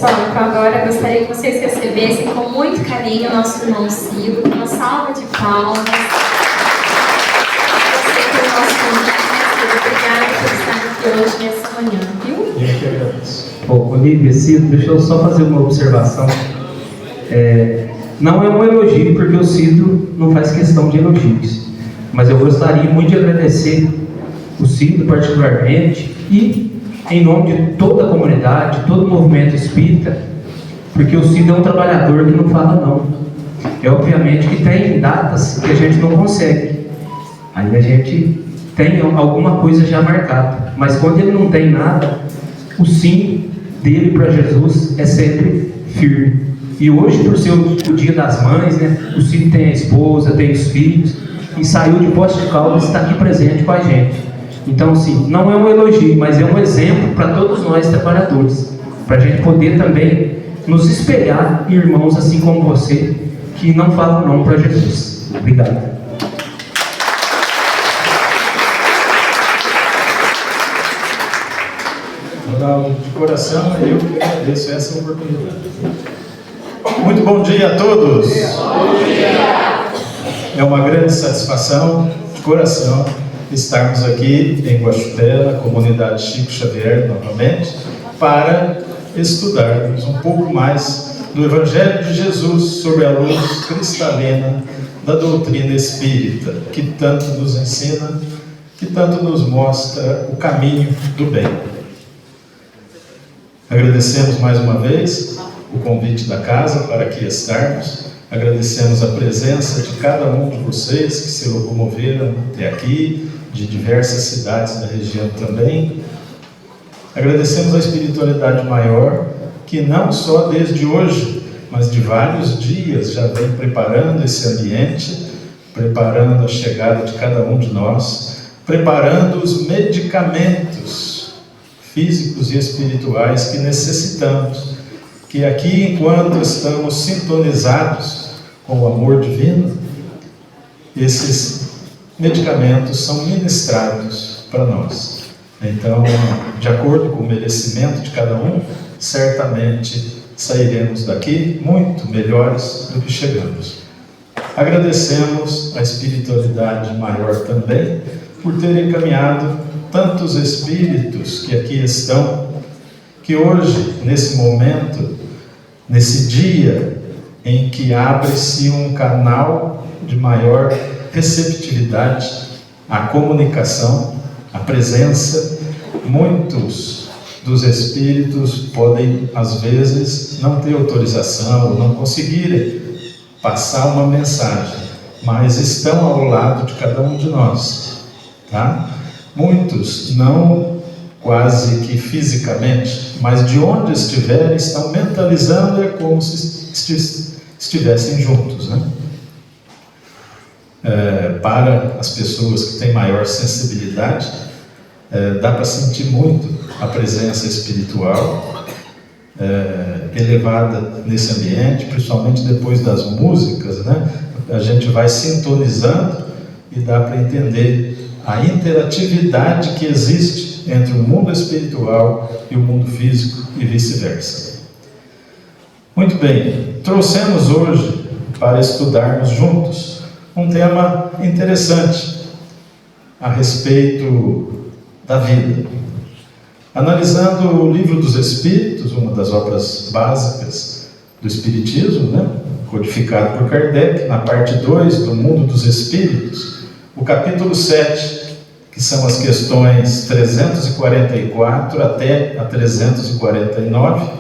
pessoal, então agora eu gostaria que vocês recebessem com muito carinho o nosso irmão Cido, com uma salva de palmas. Você que é o nosso irmão, obrigada por estar aqui hoje nessa manhã, viu? Eu que agradeço. Bom, Olívia, Cido, deixa eu só fazer uma observação. Não é um elogio, porque o Cido não faz questão de elogios, mas eu gostaria muito de agradecer o Cido particularmente e em nome de toda a comunidade, todo o movimento espírita, porque o Cido é um trabalhador que não fala não. Obviamente que tem datas que a gente não consegue, aí a gente tem alguma coisa já marcada, mas quando ele não tem nada, o sim dele para Jesus é sempre firme. E hoje, por ser o Dia das Mães, né, o Cido tem a esposa, tem os filhos, e saiu de Poços de Caldas e está aqui presente com a gente. Então, assim, não é um elogio, mas é um exemplo para todos nós trabalhadores, para a gente poder também nos espelhar em irmãos assim como você, que não falam não para Jesus. Obrigado. De coração, eu que agradeço essa oportunidade. Muito bom dia a todos. Bom dia. É uma grande satisfação, de coração, estarmos aqui em Guaxupé, na comunidade Chico Xavier, novamente, para estudarmos um pouco mais do Evangelho de Jesus sob a luz cristalina da doutrina espírita, que tanto nos ensina, que tanto nos mostra o caminho do bem. Agradecemos mais uma vez o convite da casa para aqui estarmos. Agradecemos a presença de cada um de vocês que se locomoveram até aqui, de diversas cidades da região também. Agradecemos a espiritualidade maior, que não só desde hoje, mas de vários dias já vem preparando esse ambiente, preparando a chegada de cada um de nós, preparando os medicamentos físicos e espirituais que necessitamos, que aqui, enquanto estamos sintonizados com o amor divino, esses medicamentos são ministrados para nós. Então, de acordo com o merecimento de cada um, certamente sairemos daqui muito melhores do que chegamos. Agradecemos a espiritualidade maior também por ter encaminhado tantos espíritos que aqui estão, que hoje, nesse momento, nesse dia em que abre-se um canal de maior receptividade à comunicação, à presença, muitos dos espíritos podem, às vezes, não ter autorização ou não conseguirem passar uma mensagem, mas estão ao lado de cada um de nós, tá? Muitos não quase que fisicamente, mas de onde estiverem, estão mentalizando, é como se estivessem juntos, né? Para as pessoas que têm maior sensibilidade, dá para sentir muito a presença espiritual elevada nesse ambiente, principalmente depois das músicas, né? A gente vai sintonizando e dá para entender a interatividade que existe entre o mundo espiritual e o mundo físico e vice-versa. Muito bem, trouxemos hoje para estudarmos juntos um tema interessante a respeito da vida. Analisando o Livro dos Espíritos, uma das obras básicas do Espiritismo, né? Codificado por Kardec, na parte 2 do Mundo dos Espíritos, o capítulo 7, que são as questões 344 até a 349,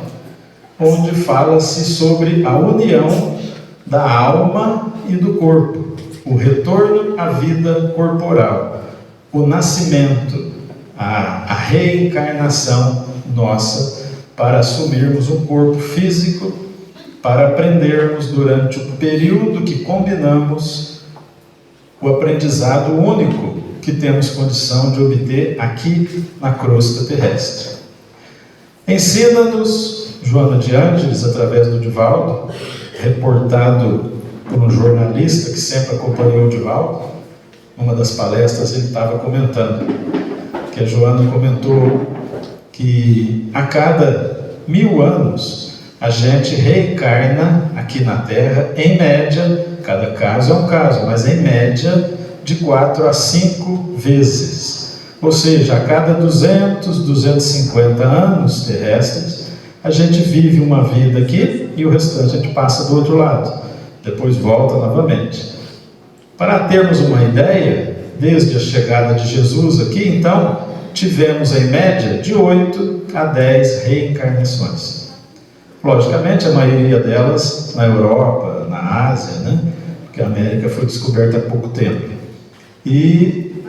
onde fala-se sobre a união da alma e do corpo, o retorno à vida corporal, o nascimento, a reencarnação nossa para assumirmos um corpo físico, para aprendermos durante o período que combinamos o aprendizado único que temos condição de obter aqui na crosta terrestre. Ensina-nos Joana de Ângeles, através do Divaldo, reportado por um jornalista que sempre acompanhou o Divaldo. Numa das palestras ele estava comentando, que a Joana comentou que a cada 1000 anos a gente reencarna aqui na Terra, em média, cada caso é um caso, mas em média de 4 a 5 vezes. Ou seja, a cada 200, 250 anos terrestres, a gente vive uma vida aqui e o restante a gente passa do outro lado. Depois volta novamente. Para termos uma ideia, desde a chegada de Jesus aqui, então, tivemos em média de 8 a 10 reencarnações. Logicamente, a maioria delas na Europa, na Ásia, né? Porque a América foi descoberta há pouco tempo. E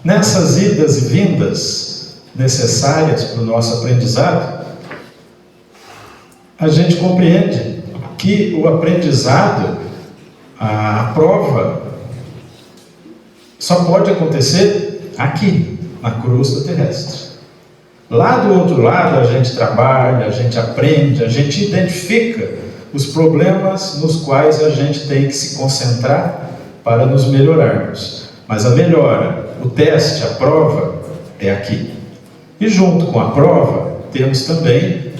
nessas idas e vindas necessárias para o nosso aprendizado, a gente compreende que o aprendizado, a prova, só pode acontecer aqui, na crosta terrestre. Lá do outro lado a gente trabalha, a gente aprende, a gente identifica os problemas nos quais a gente tem que se concentrar para nos melhorarmos. Mas a melhora, o teste, a prova, é aqui. E junto com a prova, temos também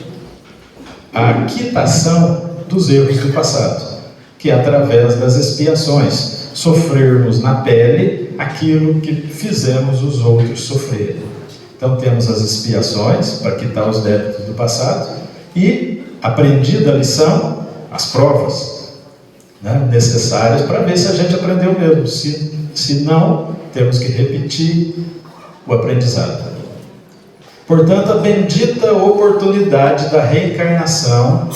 a quitação dos erros do passado, que é através das expiações, sofrermos na pele aquilo que fizemos os outros sofrerem. Então temos as expiações para quitar os débitos do passado e, aprendida a lição, as provas, né, necessárias para ver se a gente aprendeu mesmo. Se não, temos que repetir o aprendizado. Portanto, a bendita oportunidade da reencarnação,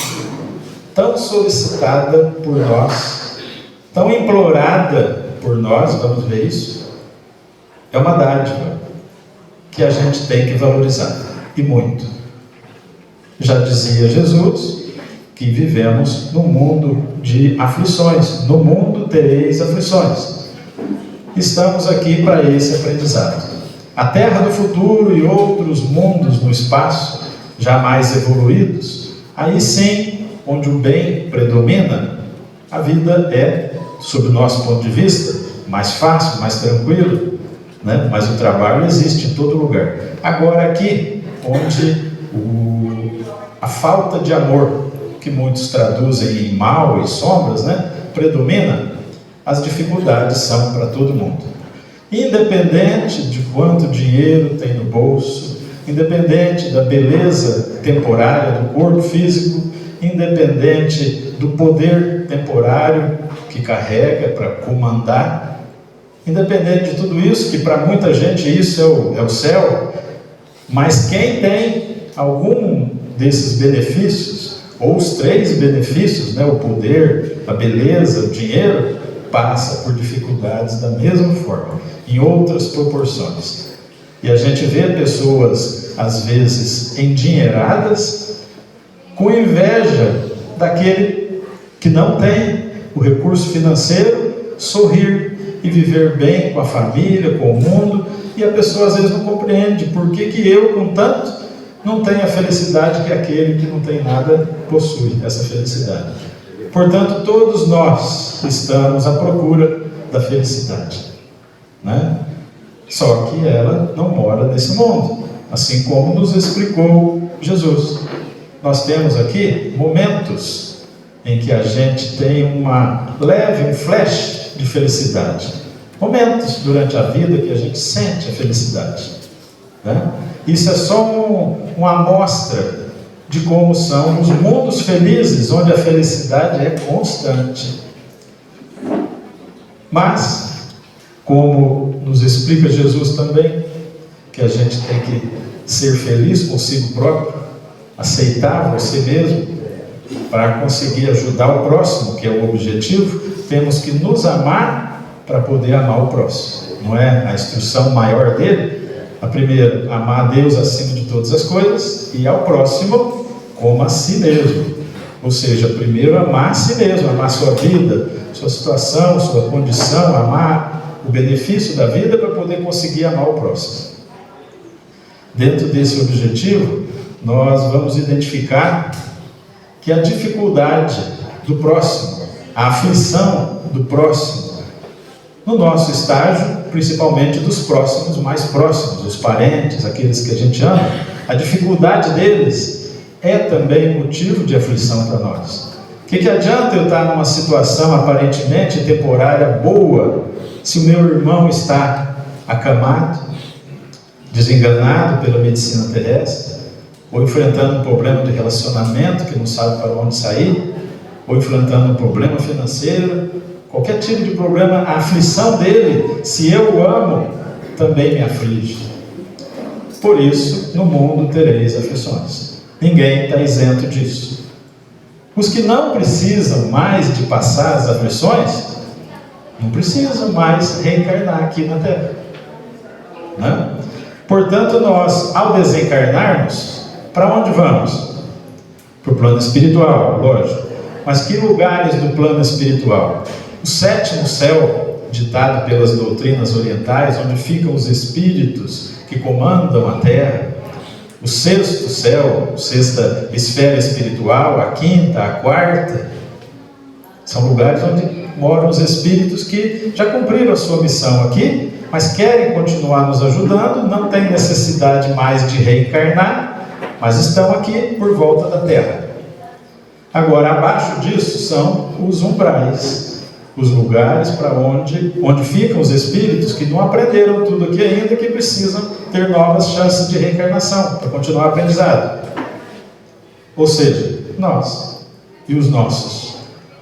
tão solicitada por nós, tão implorada por nós, vamos ver isso, é uma dádiva que a gente tem que valorizar, e muito. Já dizia Jesus que vivemos num mundo de aflições. No mundo tereis aflições. Estamos aqui para esse aprendizado. A Terra do futuro e outros mundos no espaço, já mais evoluídos, aí sim, onde o bem predomina, a vida é, sob o nosso ponto de vista, mais fácil, mais tranquilo, né? Mas o trabalho existe em todo lugar. Agora aqui, onde a falta de amor, que muitos traduzem em mal e sombras, né, predomina, as dificuldades são para todo mundo. Independente de quanto dinheiro tem no bolso, independente da beleza temporária do corpo físico, independente do poder temporário que carrega para comandar, independente de tudo isso, que para muita gente isso é o céu, mas quem tem algum desses benefícios, ou os 3 benefícios, né, o poder, a beleza, o dinheiro, passa por dificuldades da mesma forma, em outras proporções. E a gente vê pessoas, às vezes, endinheiradas, com inveja daquele que não tem o recurso financeiro, sorrir e viver bem com a família, com o mundo, e a pessoa às vezes não compreende por que eu, com tanto, não tenho a felicidade que aquele que não tem nada possui, essa felicidade. Portanto, todos nós estamos à procura da felicidade, né? Só que ela não mora nesse mundo, assim como nos explicou Jesus. Nós temos aqui momentos em que a gente tem um flash de felicidade. Momentos durante a vida que a gente sente a felicidade, né? Isso é só uma amostra de como são os mundos felizes, onde a felicidade é constante. Mas, como nos explica Jesus também, que a gente tem que ser feliz consigo próprio, aceitar você mesmo, para conseguir ajudar o próximo, que é o objetivo, temos que nos amar para poder amar o próximo. Não é a instrução maior dele? A primeira, amar a Deus acima de todas as coisas, e ao próximo como a si mesmo. Ou seja, primeiro amar a si mesmo, amar a sua vida, sua situação, sua condição, amar o benefício da vida para poder conseguir amar o próximo. Dentro desse objetivo, nós vamos identificar que a dificuldade do próximo, a aflição do próximo, no nosso estágio, principalmente dos próximos mais próximos, os parentes, aqueles que a gente ama, a dificuldade deles é também motivo de aflição para nós. O que adianta eu estar numa situação aparentemente temporária boa, se o meu irmão está acamado, desenganado pela medicina terrestre, ou enfrentando um problema de relacionamento que não sabe para onde sair, ou enfrentando um problema financeiro, qualquer tipo de problema, a aflição dele, se eu o amo, também me aflige. Por isso, no mundo tereis aflições. Ninguém está isento disso. Os que não precisam mais de passar as aflições, não precisam mais reencarnar aqui na Terra, né? Portanto, nós, ao desencarnarmos, para onde vamos? Para o plano espiritual, lógico. Mas que lugares do plano espiritual? O sétimo céu, ditado pelas doutrinas orientais, onde ficam os espíritos que comandam a Terra. O sexto céu, sexta esfera espiritual, a quinta, a quarta, são lugares onde moram os espíritos que já cumpriram a sua missão aqui, mas querem continuar nos ajudando, não têm necessidade mais de reencarnar, mas estão aqui por volta da Terra. Agora, abaixo disso são os umbrais, os lugares para onde ficam os espíritos que não aprenderam tudo aqui ainda, que precisam ter novas chances de reencarnação para continuar o aprendizado. Ou seja, nós e os nossos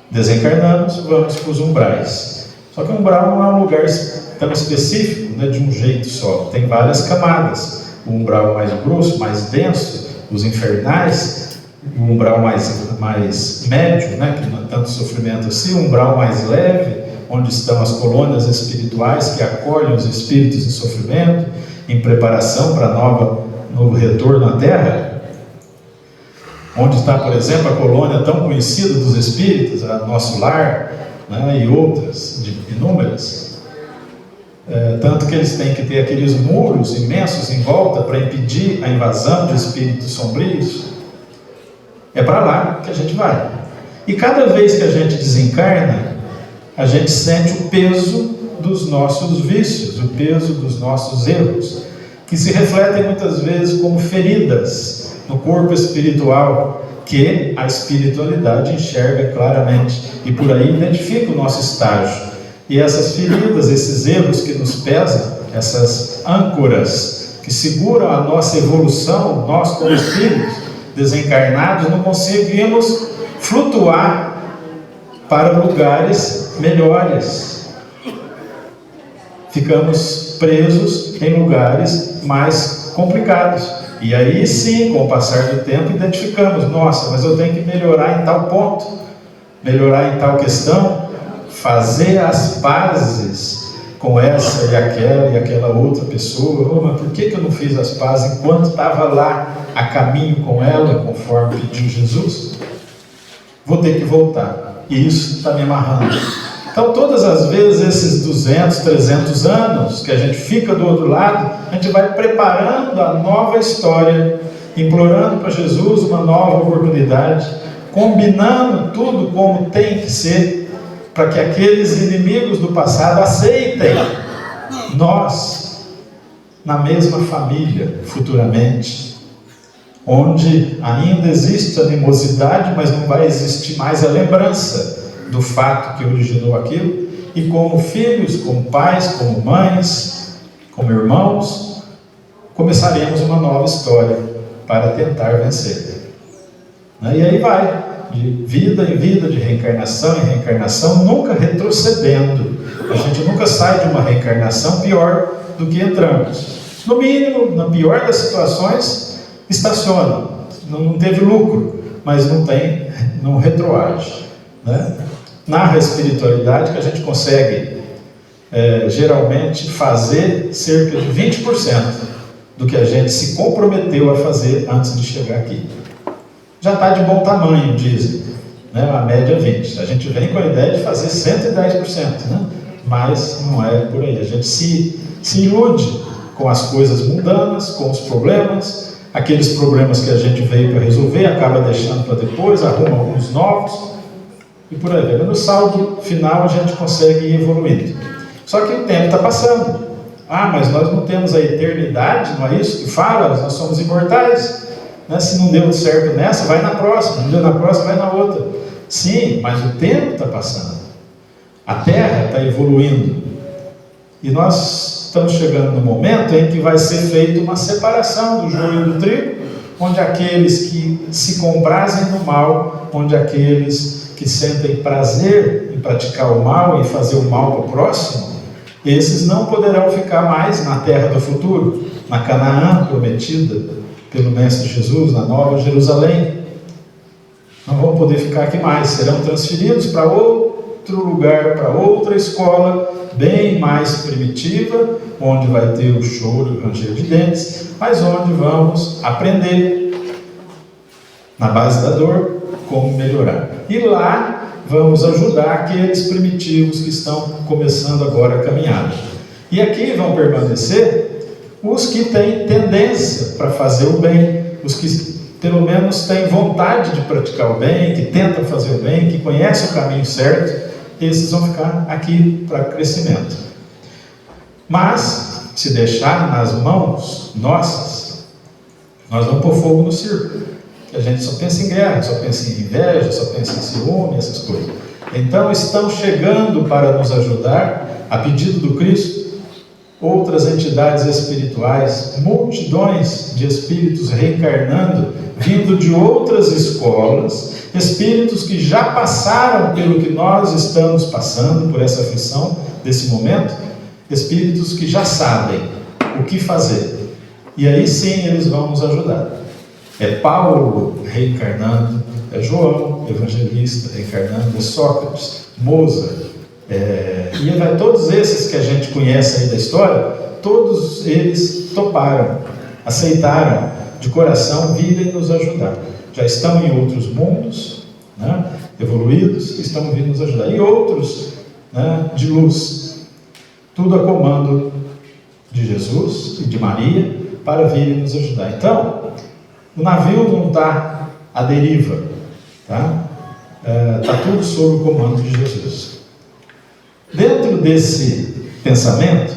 desencarnamos, vamos para os umbrais. Só que o umbral não é um lugar tão específico, né, de um jeito só, tem várias camadas. O umbral mais grosso, mais denso, os infernais, o umbral mais médio, né, que não é tanto sofrimento assim, o umbral mais leve, onde estão as colônias espirituais que acolhem os espíritos em sofrimento, em preparação para novo retorno à Terra. Onde está, por exemplo, a colônia tão conhecida dos espíritos, a Nosso Lar, né, e outras, inúmeras. Tanto que eles têm que ter aqueles muros imensos em volta para impedir a invasão de espíritos sombrios. É para lá que a gente vai. E cada vez que a gente desencarna, a gente sente o peso dos nossos vícios, o peso dos nossos erros, que se refletem muitas vezes como feridas no corpo espiritual, que a espiritualidade enxerga claramente e por aí identifica o nosso estágio. E essas feridas, esses erros que nos pesam, essas âncoras que seguram a nossa evolução, nós como espíritos desencarnados não conseguimos flutuar para lugares melhores. Ficamos presos em lugares mais complicados. E aí sim, com o passar do tempo, identificamos: nossa, mas eu tenho que melhorar em tal ponto, melhorar em tal questão, fazer as pazes com essa e aquela outra pessoa. Oh, mas por que eu não fiz as pazes enquanto estava lá a caminho com ela, conforme pediu Jesus? Vou ter que voltar, e isso está me amarrando. Então, todas as vezes, esses 200, 300 anos que a gente fica do outro lado, a gente vai preparando a nova história, implorando para Jesus uma nova oportunidade, combinando tudo como tem que ser, para que aqueles inimigos do passado aceitem nós na mesma família futuramente, onde ainda existe animosidade, mas não vai existir mais a lembrança do fato que originou aquilo, e como filhos, como pais, como mães, como irmãos, começaremos uma nova história para tentar vencer. E aí vai, de vida em vida, de reencarnação em reencarnação, nunca retrocedendo. A gente nunca sai de uma reencarnação pior do que entramos. No mínimo, na pior das situações, estaciona. Não teve lucro, mas não retroage, né? Narra a espiritualidade que a gente consegue geralmente fazer cerca de 20% do que a gente se comprometeu a fazer antes de chegar aqui. Já está de bom tamanho, dizem, né? A média 20%. A gente vem com a ideia de fazer 110%, né? Mas não é por aí. A gente se ilude com as coisas mundanas, com os problemas, aqueles problemas que a gente veio para resolver, acaba deixando para depois, arruma alguns novos, e por aí. No saldo final a gente consegue ir evoluindo. Só que o tempo está passando. Ah, mas nós não temos a eternidade, não é isso que fala? Nós somos imortais. né? Se não deu certo nessa, vai na próxima, não deu na próxima, vai na outra. Sim, mas o tempo está passando, a Terra está evoluindo, e nós estamos chegando no momento em que vai ser feita uma separação do joio e do trigo, onde aqueles que se comprazem no mal, onde aqueles que sentem prazer em praticar o mal e fazer o mal para o próximo, esses não poderão ficar mais na terra do futuro, na Canaã prometida pelo Mestre Jesus, na Nova Jerusalém. Não vão poder ficar aqui mais, serão transferidos para outro lugar, para outra escola, bem mais primitiva, onde vai ter o choro e o ranger de dentes, mas onde vamos aprender, na base da dor, como melhorar. E lá vamos ajudar aqueles primitivos que estão começando agora a caminhada. E aqui vão permanecer os que têm tendência para fazer o bem, os que pelo menos têm vontade de praticar o bem, que tentam fazer o bem, que conhecem o caminho certo. Esses vão ficar aqui para crescimento. Mas, se deixar nas mãos nossas, nós vamos pôr fogo no circo. A gente só pensa em guerra, só pensa em inveja, só pensa em ciúme, essas coisas. Então, estão chegando para nos ajudar, a pedido do Cristo, outras entidades espirituais, multidões de espíritos reencarnando, vindo de outras escolas, espíritos que já passaram pelo que nós estamos passando, por essa aflição desse momento, espíritos que já sabem o que fazer. E aí sim eles vão nos ajudar. É Paulo reencarnando, é João, evangelista, reencarnando, é Sócrates, Mozart, e vai todos esses que a gente conhece aí da história, todos eles toparam, aceitaram de coração virem nos ajudar. Já estão em outros mundos, né, evoluídos, estão vindo nos ajudar. E outros, né, de luz, tudo a comando de Jesus e de Maria, para virem nos ajudar. Então, o navio não está à deriva, tá? Está tudo sob o comando de Jesus. Dentro desse pensamento,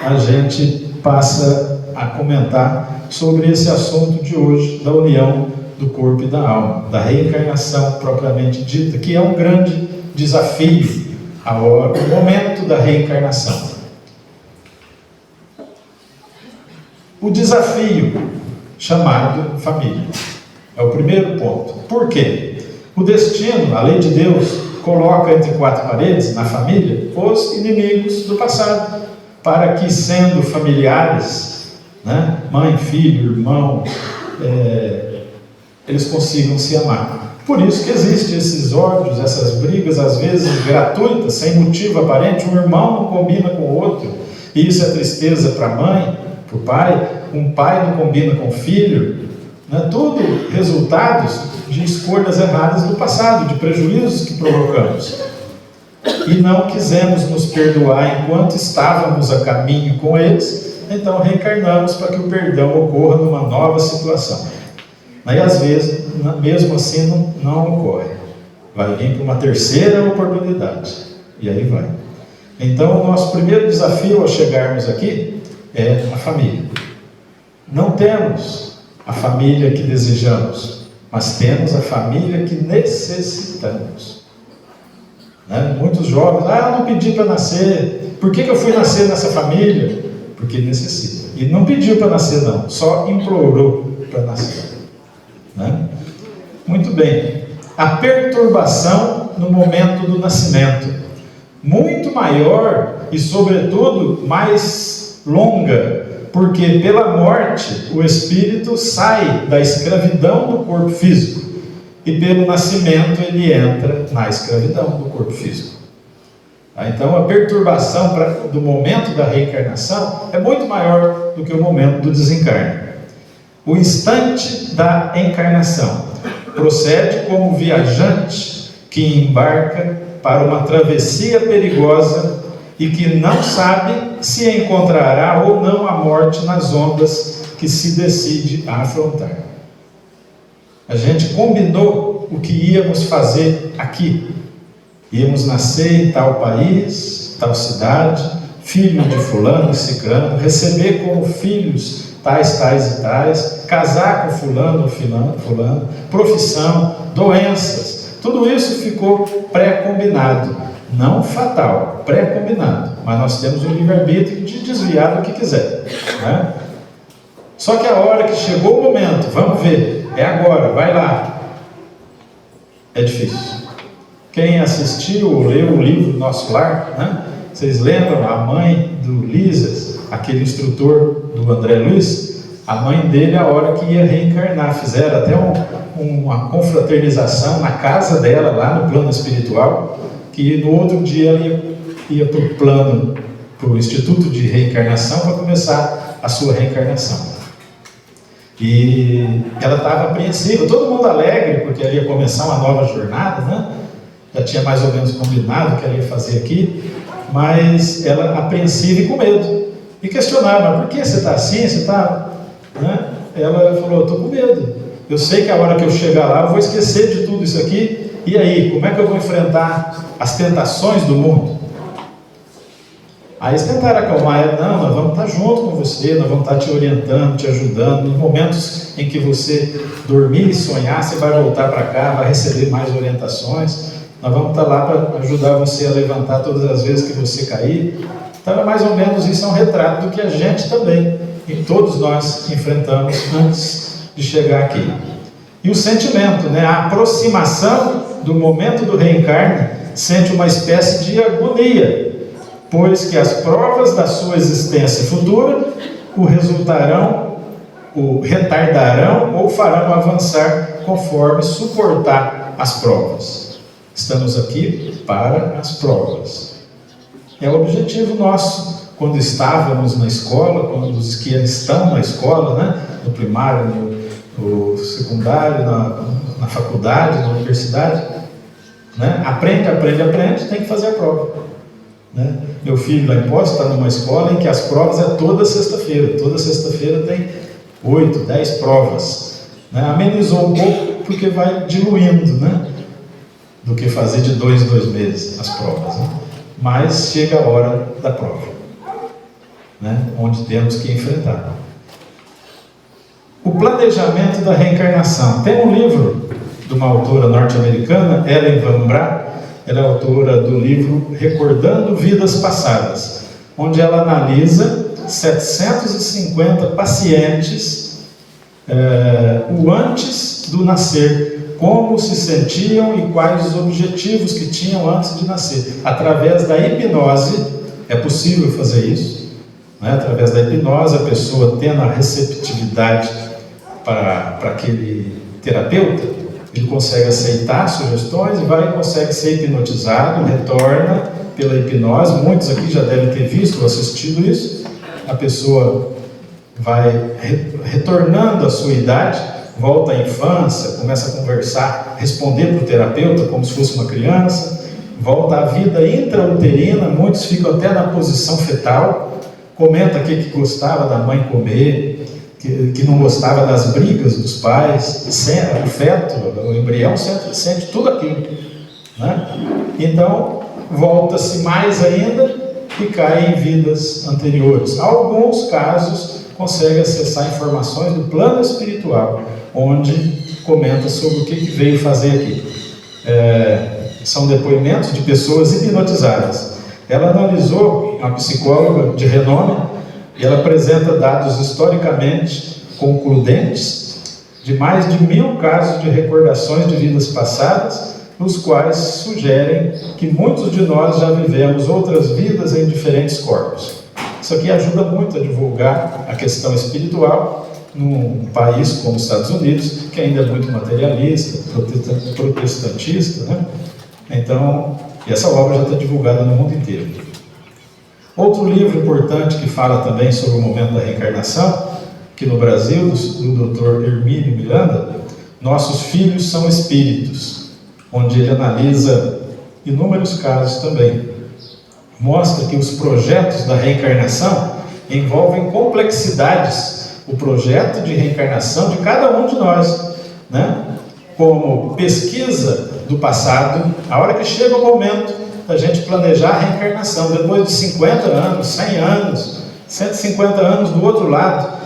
a gente passa a comentar sobre esse assunto de hoje, da união do corpo e da alma, da reencarnação propriamente dita, que é um grande desafio, o momento da reencarnação. O desafio chamado família é o primeiro ponto. Por quê? O destino, a lei de Deus, coloca entre quatro paredes, na família, os inimigos do passado, para que, sendo familiares, né, mãe, filho, irmão, eles consigam se amar. Por isso que existem esses ódios, essas brigas, às vezes gratuitas, sem motivo aparente. Um irmão não combina com o outro, e isso é tristeza para a mãe, para o pai. Um pai não combina com o filho, né? Tudo resultados de escolhas erradas do passado, de prejuízos que provocamos. E não quisemos nos perdoar enquanto estávamos a caminho com eles, então reencarnamos para que o perdão ocorra numa nova situação. Aí às vezes, mesmo assim, não ocorre. Vai vir para uma terceira oportunidade. E aí vai. Então, o nosso primeiro desafio ao chegarmos aqui é a família. Não temos a família que desejamos, mas temos a família que necessitamos. Né? Muitos jovens, eu não pedi para nascer. Por que eu fui nascer nessa família? Porque necessita. E não pediu para nascer não, só implorou para nascer. Né? Muito bem. A perturbação no momento do nascimento, muito maior e sobretudo mais longa, porque pela morte o espírito sai da escravidão do corpo físico e pelo nascimento ele entra na escravidão do corpo físico. Então a perturbação do momento da reencarnação é muito maior do que o momento do desencarne. O instante da encarnação procede como viajante que embarca para uma travessia perigosa e que não sabe se encontrará ou não a morte nas ondas que se decide a afrontar. A gente combinou o que íamos fazer aqui. Íamos nascer em tal país, tal cidade, filho de fulano e cicrano, receber como filhos tais e tais, casar com fulano ou fulano, profissão, doenças, tudo isso ficou pré-combinado, não fatal, pré-combinado, mas nós temos o livre-arbítrio de desviar do que quiser, né? Só que a hora que chegou o momento, vamos ver, é agora, vai lá, é difícil. Quem assistiu ou leu o livro Nosso Lar, né? Vocês lembram a mãe do Lísias, aquele instrutor do André Luiz? A mãe dele, a hora que ia reencarnar, fizeram até uma confraternização na casa dela, lá no plano espiritual, que no outro dia ela ia para o Instituto de Reencarnação para começar a sua reencarnação. E ela estava apreensiva, todo mundo alegre, porque ela ia começar uma nova jornada, né? Já tinha mais ou menos combinado o que ela ia fazer aqui, mas ela apreensiva e com medo. E questionava, mas por que você está assim? Você está... Né? Ela falou, eu estou com medo. Eu sei que a hora que eu chegar lá, eu vou esquecer de tudo isso aqui. E aí, como é que eu vou enfrentar as tentações do mundo? Aí eles tentaram acalmar ela, não, nós vamos estar junto com você, nós vamos estar te orientando, te ajudando. Nos momentos em que você dormir e sonhar, você vai voltar para cá, vai receber mais orientações. Nós vamos estar lá para ajudar você a levantar todas as vezes que você cair. Então, mais ou menos isso é um retrato do que a gente também, e todos nós enfrentamos antes de chegar aqui. E o sentimento, né? A aproximação do momento do reencarne sente uma espécie de agonia, pois que as provas da sua existência futura o retardarão ou farão avançar conforme suportar as provas. Estamos aqui para as provas. É o objetivo nosso, quando estávamos na escola, quando os que estão na escola, né? No primário, no secundário, na faculdade, na universidade, né? Aprende, tem que fazer a prova. Né? Meu filho lá em Poços está numa escola em que as provas é toda sexta-feira. Toda sexta-feira tem 8, 10 provas. Né? Amenizou um pouco porque vai diluindo, né? Do que fazer de 2 em 2 meses as provas. Né? Mas chega a hora da prova, né? Onde temos que enfrentar. O planejamento da reencarnação. Tem um livro de uma autora norte-americana, Ellen Van Braght. Ela é autora do livro Recordando Vidas Passadas, onde ela analisa 750 pacientes, o antes do nascer, como se sentiam e quais os objetivos que tinham antes de nascer. Através da hipnose, é possível fazer isso, né? Através da hipnose, a pessoa tendo a receptividade para aquele terapeuta, ele consegue aceitar sugestões e consegue ser hipnotizado, retorna pela hipnose. Muitos aqui já devem ter visto ou assistido isso. A pessoa vai retornando à sua idade, volta à infância, começa a conversar, responder para o terapeuta como se fosse uma criança, volta à vida intrauterina, muitos ficam até na posição fetal, comenta que gostava da mãe comer, que não gostava das brigas dos pais, o feto, o embrião sente tudo aquilo, né? Então, volta-se mais ainda e cai em vidas anteriores. Alguns casos consegue acessar informações do plano espiritual, onde comenta sobre o que veio fazer aqui. São depoimentos de pessoas hipnotizadas. Ela analisou, uma psicóloga de renome, e ela apresenta dados historicamente concludentes de mais de 1000 casos de recordações de vidas passadas, nos quais sugerem que muitos de nós já vivemos outras vidas em diferentes corpos. Isso aqui ajuda muito a divulgar a questão espiritual num país como os Estados Unidos, que ainda é muito materialista, protestantista, né? Então, essa obra já está divulgada no mundo inteiro. Outro livro importante que fala também sobre o momento da reencarnação, que no Brasil, do Dr. Hermínio Miranda, Nossos Filhos São Espíritos, onde ele analisa inúmeros casos também. Mostra que os projetos da reencarnação envolvem complexidades, o projeto de reencarnação de cada um de nós, né? Como pesquisa do passado, a hora que chega o momento da gente planejar a reencarnação, depois de 50 anos, 100 anos, 150 anos do outro lado,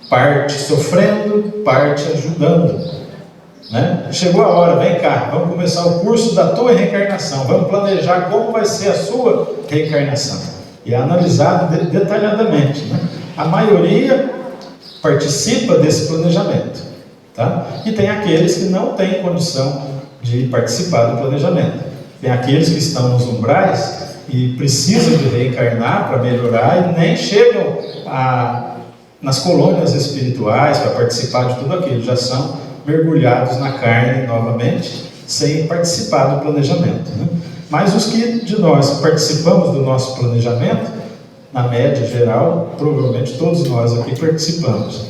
parte sofrendo, parte ajudando, né? Chegou a hora, vem cá, vamos começar o curso da tua reencarnação, vamos planejar como vai ser a sua reencarnação. E é analisado detalhadamente, né? A maioria participa desse planejamento, tá? E tem aqueles que não têm condição de participar do planejamento. Tem aqueles que estão nos umbrais e precisam de reencarnar para melhorar e nem chegam nas colônias espirituais para participar de tudo aquilo, já são mergulhados na carne novamente, sem participar do planejamento, né? Mas os que de nós participamos do nosso planejamento, na média geral, provavelmente todos nós aqui participamos.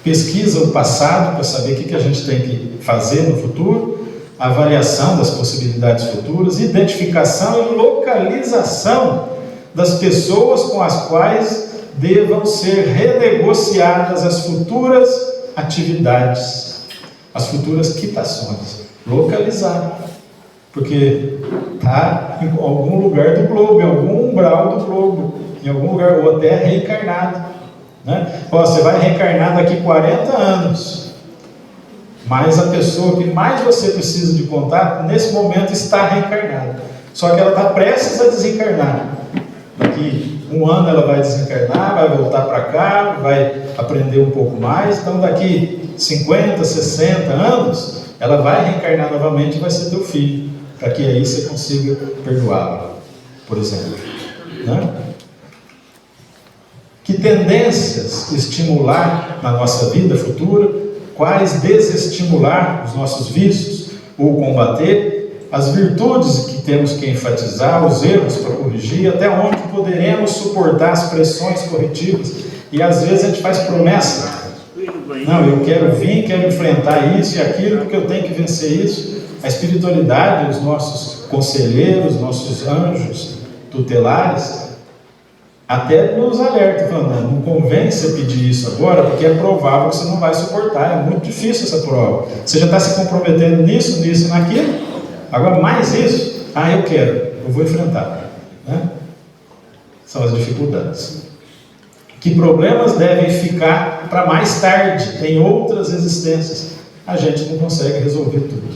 Pesquisa o passado para saber o que a gente tem que fazer no futuro, avaliação das possibilidades futuras, identificação e localização das pessoas com as quais devam ser renegociadas as futuras atividades, as futuras quitações. Localizar, porque está em algum lugar do globo, em algum umbral do globo, em algum lugar, ou até reencarnado, né? Você vai reencarnar daqui 40 anos, mas a pessoa que mais você precisa de contato nesse momento está reencarnada, só que ela está prestes a desencarnar. Daqui 1 ano ela vai desencarnar, vai voltar para cá, vai aprender um pouco mais. Então daqui 50, 60 anos ela vai reencarnar novamente e vai ser teu filho, para que aí você consiga perdoá-la, por exemplo, né? Que tendências estimular na nossa vida futura, quais desestimular os nossos vícios ou combater, as virtudes que temos que enfatizar, os erros para corrigir, até onde poderemos suportar as pressões corretivas. E às vezes a gente faz promessa: não, eu quero vir, quero enfrentar isso e aquilo, porque eu tenho que vencer isso. A espiritualidade, os nossos conselheiros, nossos anjos tutelares, até nos alerta, falando: não convém você pedir isso agora, porque é provável que você não vai suportar, é muito difícil essa prova. Você já está se comprometendo nisso, nisso, naquilo, agora mais isso, eu quero, eu vou enfrentar, né? São as dificuldades. Que problemas devem ficar para mais tarde, em outras existências? A gente não consegue resolver tudo,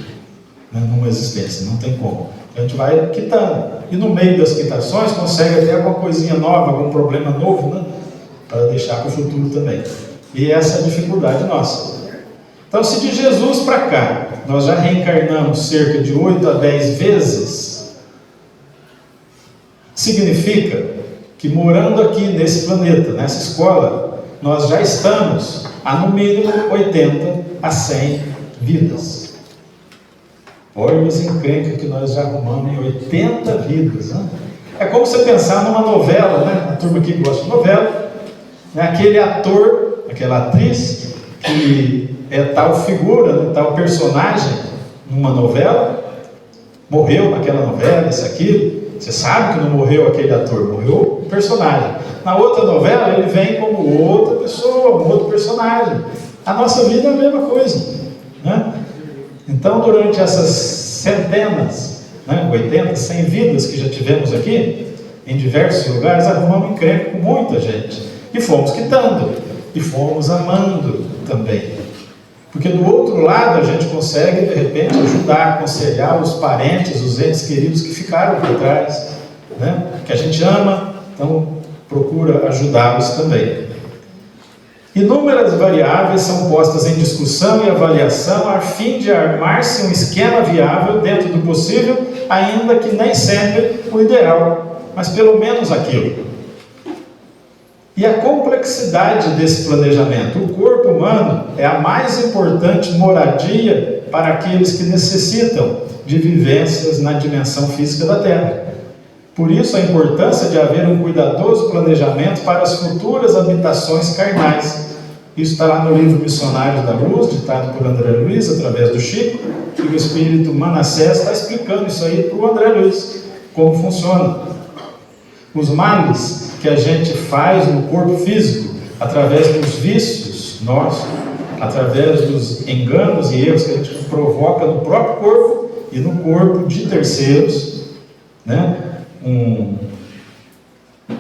né, numa existência, não tem como. A gente vai quitando, e no meio das quitações consegue até alguma coisinha nova, algum problema novo, né, para deixar para o futuro também. E essa é a dificuldade nossa. Então, se de Jesus para cá nós já reencarnamos cerca de 8 a 10 vezes, significa que morando aqui nesse planeta, nessa escola, nós já estamos a no mínimo 80 a 100 vidas. Olha as encrencas que nós já arrumamos em 80 vidas, né? É como você pensar numa novela, né? A turma que gosta de novela, né? Aquele ator, aquela atriz que é tal figura, né? Tal personagem numa novela, morreu naquela novela, isso, aquilo. Você sabe que não morreu aquele ator, morreu o personagem. Na outra novela ele vem como outra pessoa, um outro personagem. A nossa vida é a mesma coisa, né? Então, durante essas centenas, né, 80, 100 vidas que já tivemos aqui, em diversos lugares, arrumamos encrenca com muita gente. E fomos quitando, e fomos amando também. Porque do outro lado a gente consegue, de repente, ajudar, aconselhar os parentes, os entes queridos que ficaram por trás, né, que a gente ama, então procura ajudá-los também. Inúmeras variáveis são postas em discussão e avaliação a fim de armar-se um esquema viável dentro do possível, ainda que nem sempre o ideal, mas pelo menos aquilo. E a complexidade desse planejamento. O corpo humano é a mais importante moradia para aqueles que necessitam de vivências na dimensão física da Terra. Por isso a importância de haver um cuidadoso planejamento para as futuras habitações carnais. Isso está lá no livro Missionários da Luz, ditado por André Luiz, através do Chico, e o espírito Manassés está explicando isso aí para o André Luiz, como funciona. Os males que a gente faz no corpo físico, através dos vícios nossos, através dos enganos e erros que a gente provoca no próprio corpo e no corpo de terceiros, né?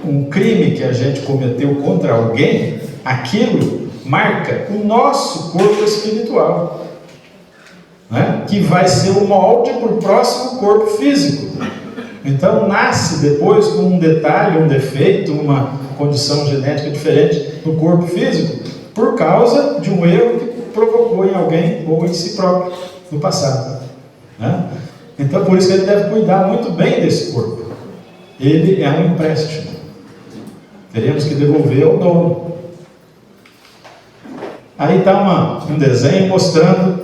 Um crime que a gente cometeu contra alguém, aquilo marca o nosso corpo espiritual, né? Que vai ser o molde para o próximo corpo físico. Então nasce depois com um detalhe, um defeito, uma condição genética diferente no corpo físico, por causa de um erro que provocou em alguém ou em si próprio no passado, né? Então por isso que ele deve cuidar muito bem desse corpo. Ele é um empréstimo, teremos que devolver ao dono. Aí está um desenho mostrando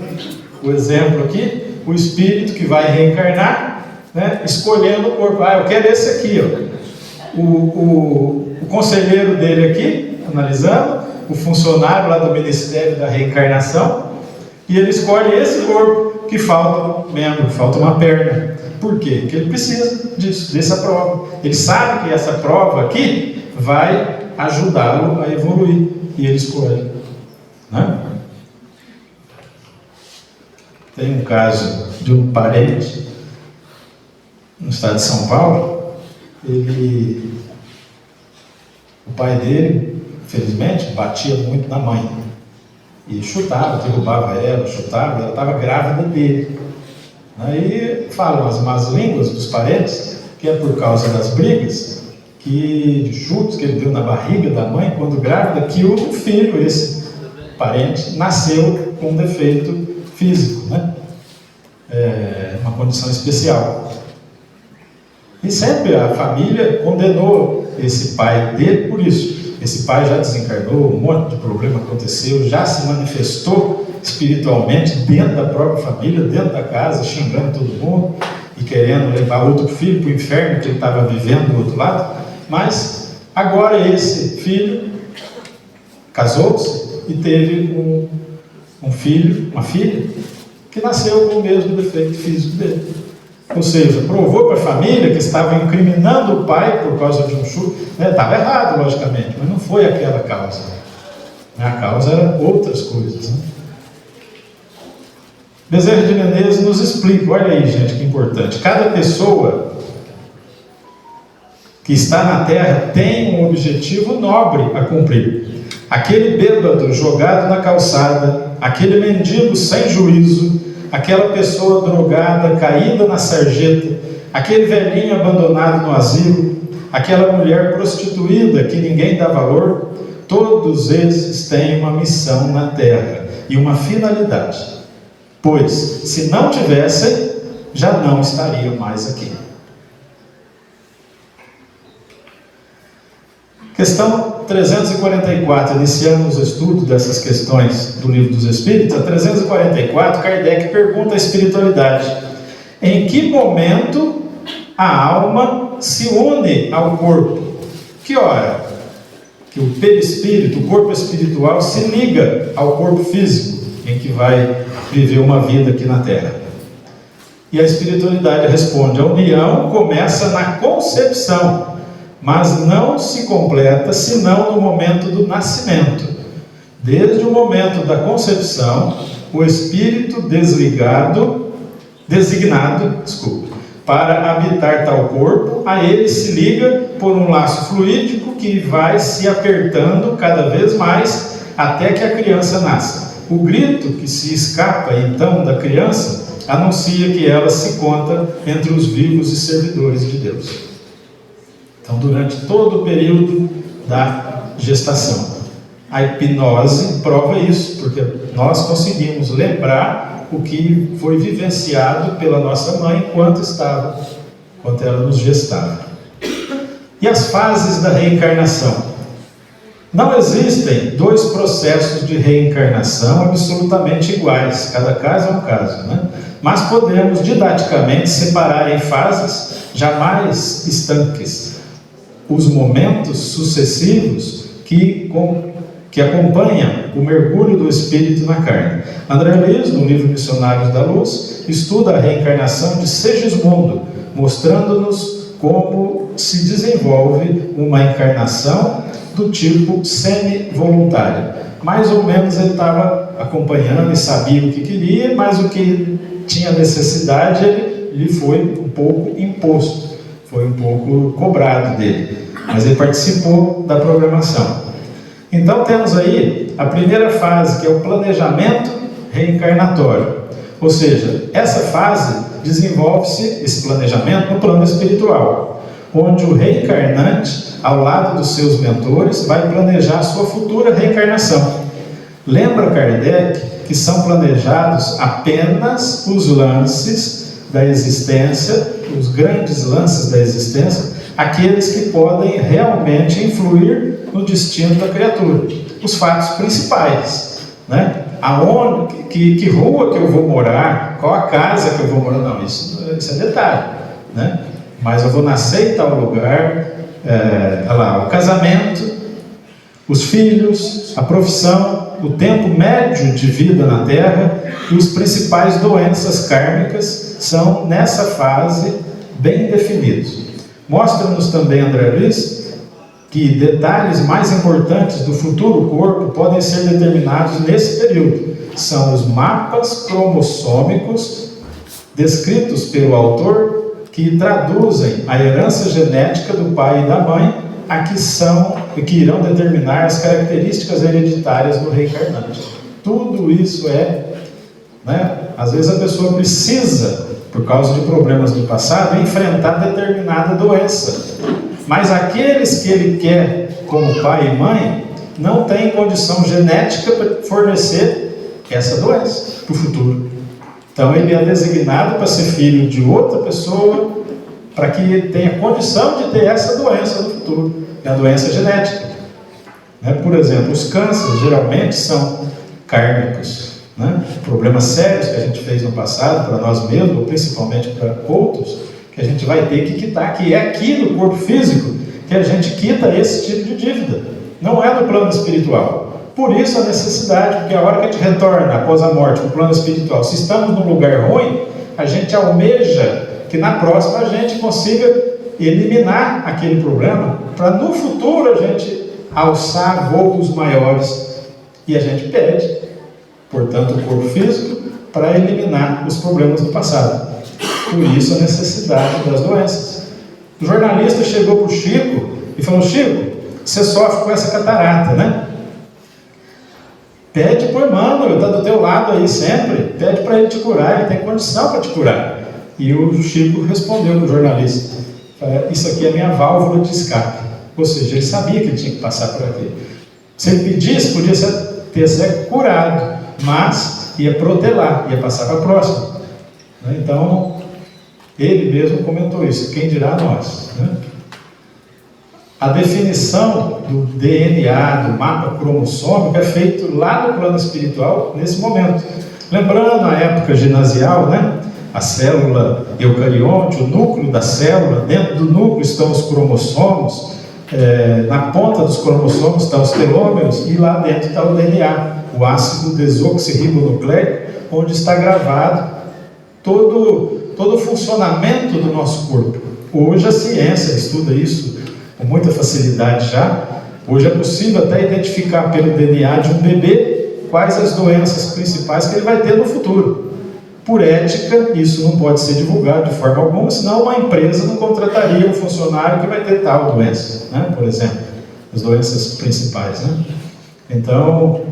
o exemplo aqui, o espírito que vai reencarnar, né, escolhendo o corpo. Eu quero esse aqui, ó. O conselheiro dele aqui, analisando, o funcionário lá do Ministério da Reencarnação, e ele escolhe esse corpo, que falta um membro, falta uma perna. Por quê? Porque ele precisa disso, dessa prova. Ele sabe que essa prova aqui vai ajudá-lo a evoluir, e ele escolhe, né? Tem um caso de um parente no estado de São Paulo. O pai dele, infelizmente, batia muito na mãe e chutava, derrubava ela, ela estava grávida dele. Aí falam as más línguas dos parentes que é por causa das brigas, de chutes que ele deu na barriga da mãe quando grávida, que o filho, esse parente, nasceu com um defeito físico, né? Uma condição especial. E sempre a família condenou esse pai dele por isso. Esse pai já desencarnou, um monte de problema aconteceu, já se manifestou espiritualmente dentro da própria família, dentro da casa, xingando todo mundo e querendo levar outro filho para o inferno que ele estava vivendo do outro lado. Mas agora esse filho casou-se e teve um filho, uma filha, que nasceu com o mesmo defeito físico dele. Ou seja, provou para a família que estava incriminando o pai por causa de um chute. Estava errado, logicamente, mas não foi aquela causa. A causa era outras coisas, né? Bezerra de Menezes nos explica, olha aí, gente, que importante. Cada pessoa que está na Terra tem um objetivo nobre a cumprir. Aquele bêbado jogado na calçada, aquele mendigo sem juízo, aquela pessoa drogada, caída na sarjeta, aquele velhinho abandonado no asilo, aquela mulher prostituída que ninguém dá valor, todos esses têm uma missão na Terra e uma finalidade. Pois, se não tivessem, já não estariam mais aqui. Questão 344, iniciamos o estudo dessas questões do Livro dos Espíritos. A 344, Kardec pergunta à espiritualidade: em que momento a alma se une ao corpo? Que hora que o perispírito, o corpo espiritual, se liga ao corpo físico, em que vai viver uma vida aqui na Terra? E a espiritualidade responde: a união começa na concepção, mas não se completa senão no momento do nascimento. Desde o momento da concepção, o espírito designado para habitar tal corpo, a ele se liga por um laço fluídico que vai se apertando cada vez mais até que a criança nasça. O grito que se escapa então da criança anuncia que ela se conta entre os vivos e servidores de Deus. Então, durante todo o período da gestação, a hipnose prova isso, porque nós conseguimos lembrar o que foi vivenciado pela nossa mãe enquanto ela nos gestava. E as fases da reencarnação? Não existem dois processos de reencarnação absolutamente iguais, cada caso é um caso, né? Mas podemos didaticamente separar em fases jamais estanques os momentos sucessivos que acompanham o mergulho do espírito na carne. André Luiz, no livro Missionários da Luz, estuda a reencarnação de Segismundo, mostrando-nos como se desenvolve uma encarnação do tipo semi-voluntário. Mais ou menos ele estava acompanhando e sabia o que queria, mas o que tinha necessidade lhe foi um pouco imposto, foi um pouco cobrado dele, mas ele participou da programação. Então temos aí a primeira fase, que é o planejamento reencarnatório. Ou seja, essa fase desenvolve-se, esse planejamento, no plano espiritual, onde o reencarnante, ao lado dos seus mentores, vai planejar a sua futura reencarnação. Lembra Kardec que são planejados apenas os lances da existência, os grandes lances da existência, aqueles que podem realmente influir no destino da criatura, os fatos principais, né? Aonde, que rua que eu vou morar, qual a casa que eu vou morar, não, isso é detalhe, né? Mas eu vou nascer em tal lugar, olha lá, o casamento, os filhos, a profissão, o tempo médio de vida na Terra e os principais doenças kármicas são nessa fase bem definidos. Mostra-nos também, André Luiz, que detalhes mais importantes do futuro corpo podem ser determinados nesse período. São os mapas cromossômicos descritos pelo autor, que traduzem a herança genética do pai e da mãe, que irão determinar as características hereditárias do reencarnante. Tudo isso às vezes a pessoa precisa, por causa de problemas do passado, enfrentar determinada doença. Mas aqueles que ele quer como pai e mãe, não têm condição genética para fornecer essa doença para o futuro. Então ele é designado para ser filho de outra pessoa, para que ele tenha condição de ter essa doença no futuro, que é a doença genética. Por exemplo, os cânceres geralmente são kármicos. Problemas sérios que a gente fez no passado, para nós mesmos, ou principalmente para outros, que a gente vai ter que quitar, que é aqui no corpo físico que a gente quita esse tipo de dívida. Não é no plano espiritual. Por isso a necessidade, porque a hora que a gente retorna após a morte para o plano espiritual, se estamos num lugar ruim, a gente almeja que na próxima a gente consiga eliminar aquele problema, para no futuro a gente alçar voos maiores. E a gente pede, portanto, o corpo físico para eliminar os problemas do passado. Por isso a necessidade das doenças. O jornalista chegou para o Chico e falou: Chico, você sofre com essa catarata, né? Pede para o irmão, ele está do teu lado aí sempre, pede para ele te curar, ele tem condição para te curar. E o Chico respondeu para o jornalista: isso aqui é a minha válvula de escape. Ou seja, ele sabia que ele tinha que passar por aqui. Se ele pedisse, podia ter sido curado, mas ia protelar, ia passar para a próxima. Então, ele mesmo comentou isso, quem dirá nós, né? A definição do DNA, do mapa cromossômico, é feito lá no plano espiritual, nesse momento. Lembrando a época ginasial, a célula eucarionte, o núcleo da célula, dentro do núcleo estão os cromossomos, na ponta dos cromossomos estão os telômeros, e lá dentro está o DNA, o ácido desoxirribonucleico, onde está gravado todo o funcionamento do nosso corpo. Hoje a ciência estuda isso com muita facilidade já. Hoje é possível até identificar pelo DNA de um bebê quais as doenças principais que ele vai ter no futuro. Por ética, isso não pode ser divulgado de forma alguma, senão uma empresa não contrataria um funcionário que vai ter tal doença, por exemplo, as doenças principais. Então,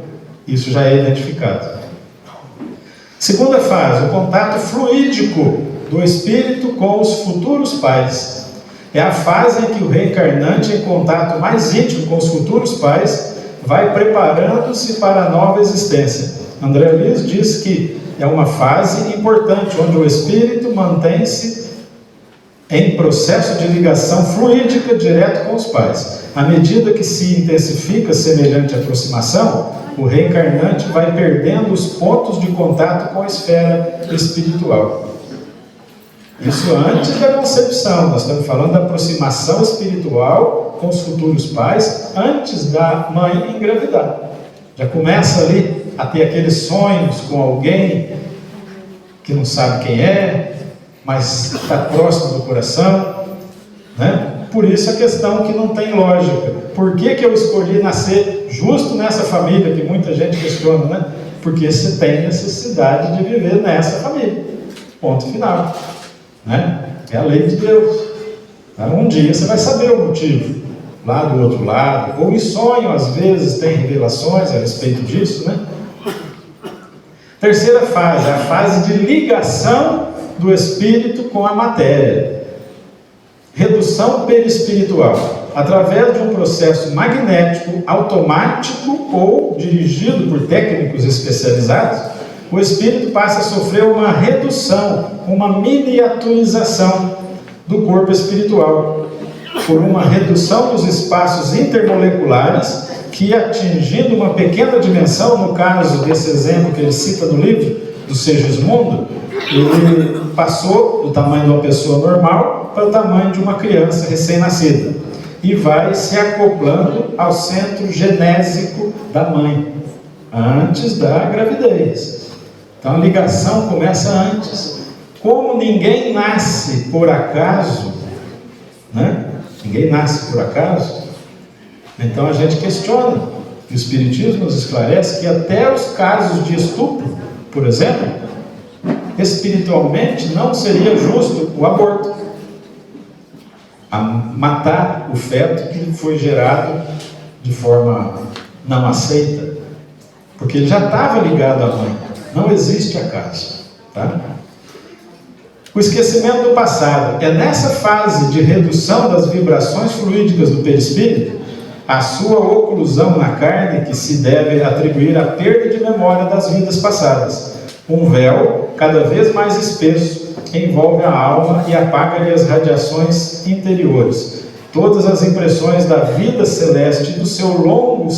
isso já é identificado. Segunda fase, o contato fluídico do espírito com os futuros pais. É a fase em que o reencarnante, em contato mais íntimo com os futuros pais, vai preparando-se para a nova existência. André Luiz diz que é uma fase importante, onde o espírito mantém-se em processo de ligação fluídica direto com os pais. À medida que se intensifica semelhante aproximação, o reencarnante vai perdendo os pontos de contato com a esfera espiritual. Isso antes da concepção, nós estamos falando da aproximação espiritual com os futuros pais, antes da mãe engravidar. Já começa ali a ter aqueles sonhos com alguém que não sabe quem é, mas está próximo do coração, Por isso a questão que não tem lógica. Por que eu escolhi nascer justo nessa família, que muita gente questiona, Porque você tem necessidade de viver nessa família. Ponto final. É a lei de Deus. Um dia você vai saber o motivo, lá do outro lado, ou em sonho, às vezes, tem revelações a respeito disso, né? Terceira fase, a fase de ligação do espírito com a matéria. Redução perispiritual. Através de um processo magnético, automático ou dirigido por técnicos especializados, o espírito passa a sofrer uma redução, uma miniaturização do corpo espiritual, por uma redução dos espaços intermoleculares que, atingindo uma pequena dimensão, no caso desse exemplo que ele cita no livro, do Segismundo, ele passou do tamanho de uma pessoa normal para o tamanho de uma criança recém-nascida e vai se acoplando ao centro genésico da mãe, antes da gravidez. Então a ligação começa antes. Como ninguém nasce por acaso, né? Ninguém nasce por acaso, então a gente questiona. O Espiritismo nos esclarece que até os casos de estupro, por exemplo, espiritualmente não seria justo o aborto, a matar o feto que foi gerado de forma não aceita, porque ele já estava ligado à mãe. Não existe acaso, tá? O esquecimento do passado. É nessa fase de redução das vibrações fluídicas do perispírito, a sua oclusão na carne, que se deve atribuir à perda de memória das vidas passadas. Um véu cada vez mais espesso envolve a alma e apaga-lhe as radiações interiores. Todas as impressões da vida celeste do seu longo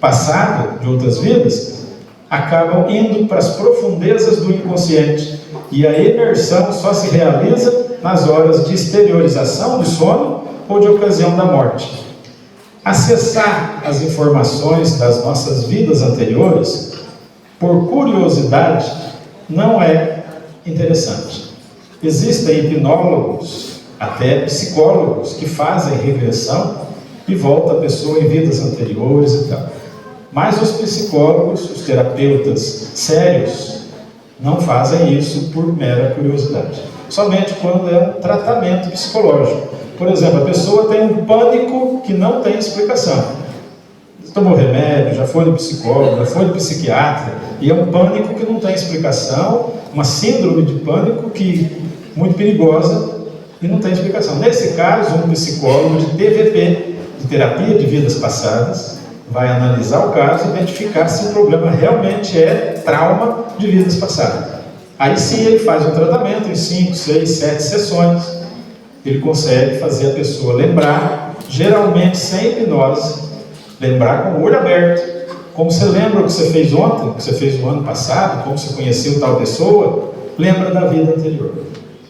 passado, de outras vidas, acabam indo para as profundezas do inconsciente, e a imersão só se realiza nas horas de exteriorização do sono ou de ocasião da morte. Acessar as informações das nossas vidas anteriores, por curiosidade, não é interessante. Existem hipnólogos, até psicólogos, que fazem regressão e volta a pessoa em vidas anteriores e tal. Mas os psicólogos, os terapeutas sérios, não fazem isso por mera curiosidade. Somente quando é um tratamento psicológico. Por exemplo, a pessoa tem um pânico que não tem explicação. Tomou remédio, já foi no psicólogo, já foi no psiquiatra, e é um pânico que não tem explicação, uma síndrome de pânico que muito perigosa e não tem explicação. Nesse caso, um psicólogo de TVP, de terapia de vidas passadas, vai analisar o caso e identificar se o problema realmente é trauma de vidas passadas. Aí sim ele faz um tratamento em 5, 6, 7 sessões. Ele consegue fazer a pessoa lembrar, geralmente sem hipnose, lembrar com o olho aberto. Como você lembra o que você fez ontem, o que você fez no ano passado, como você conheceu tal pessoa, lembra da vida anterior,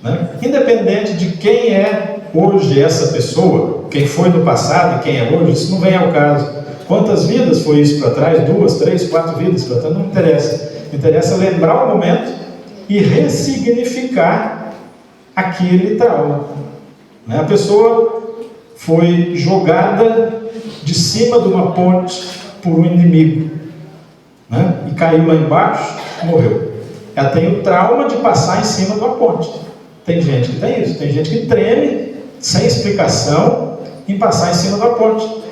né? Independente de quem é hoje essa pessoa, quem foi no passado e quem é hoje, isso não vem ao caso. Quantas vidas foi isso para trás? 2, 3, 4 vidas para trás? Não interessa. Interessa lembrar o momento e ressignificar aquele trauma, né? A pessoa foi jogada de cima de uma ponte por um inimigo, né? E caiu lá embaixo, morreu. Ela tem o trauma de passar em cima de uma ponte. Tem gente que tem isso. Tem gente que treme sem explicação em passar em cima de uma ponte,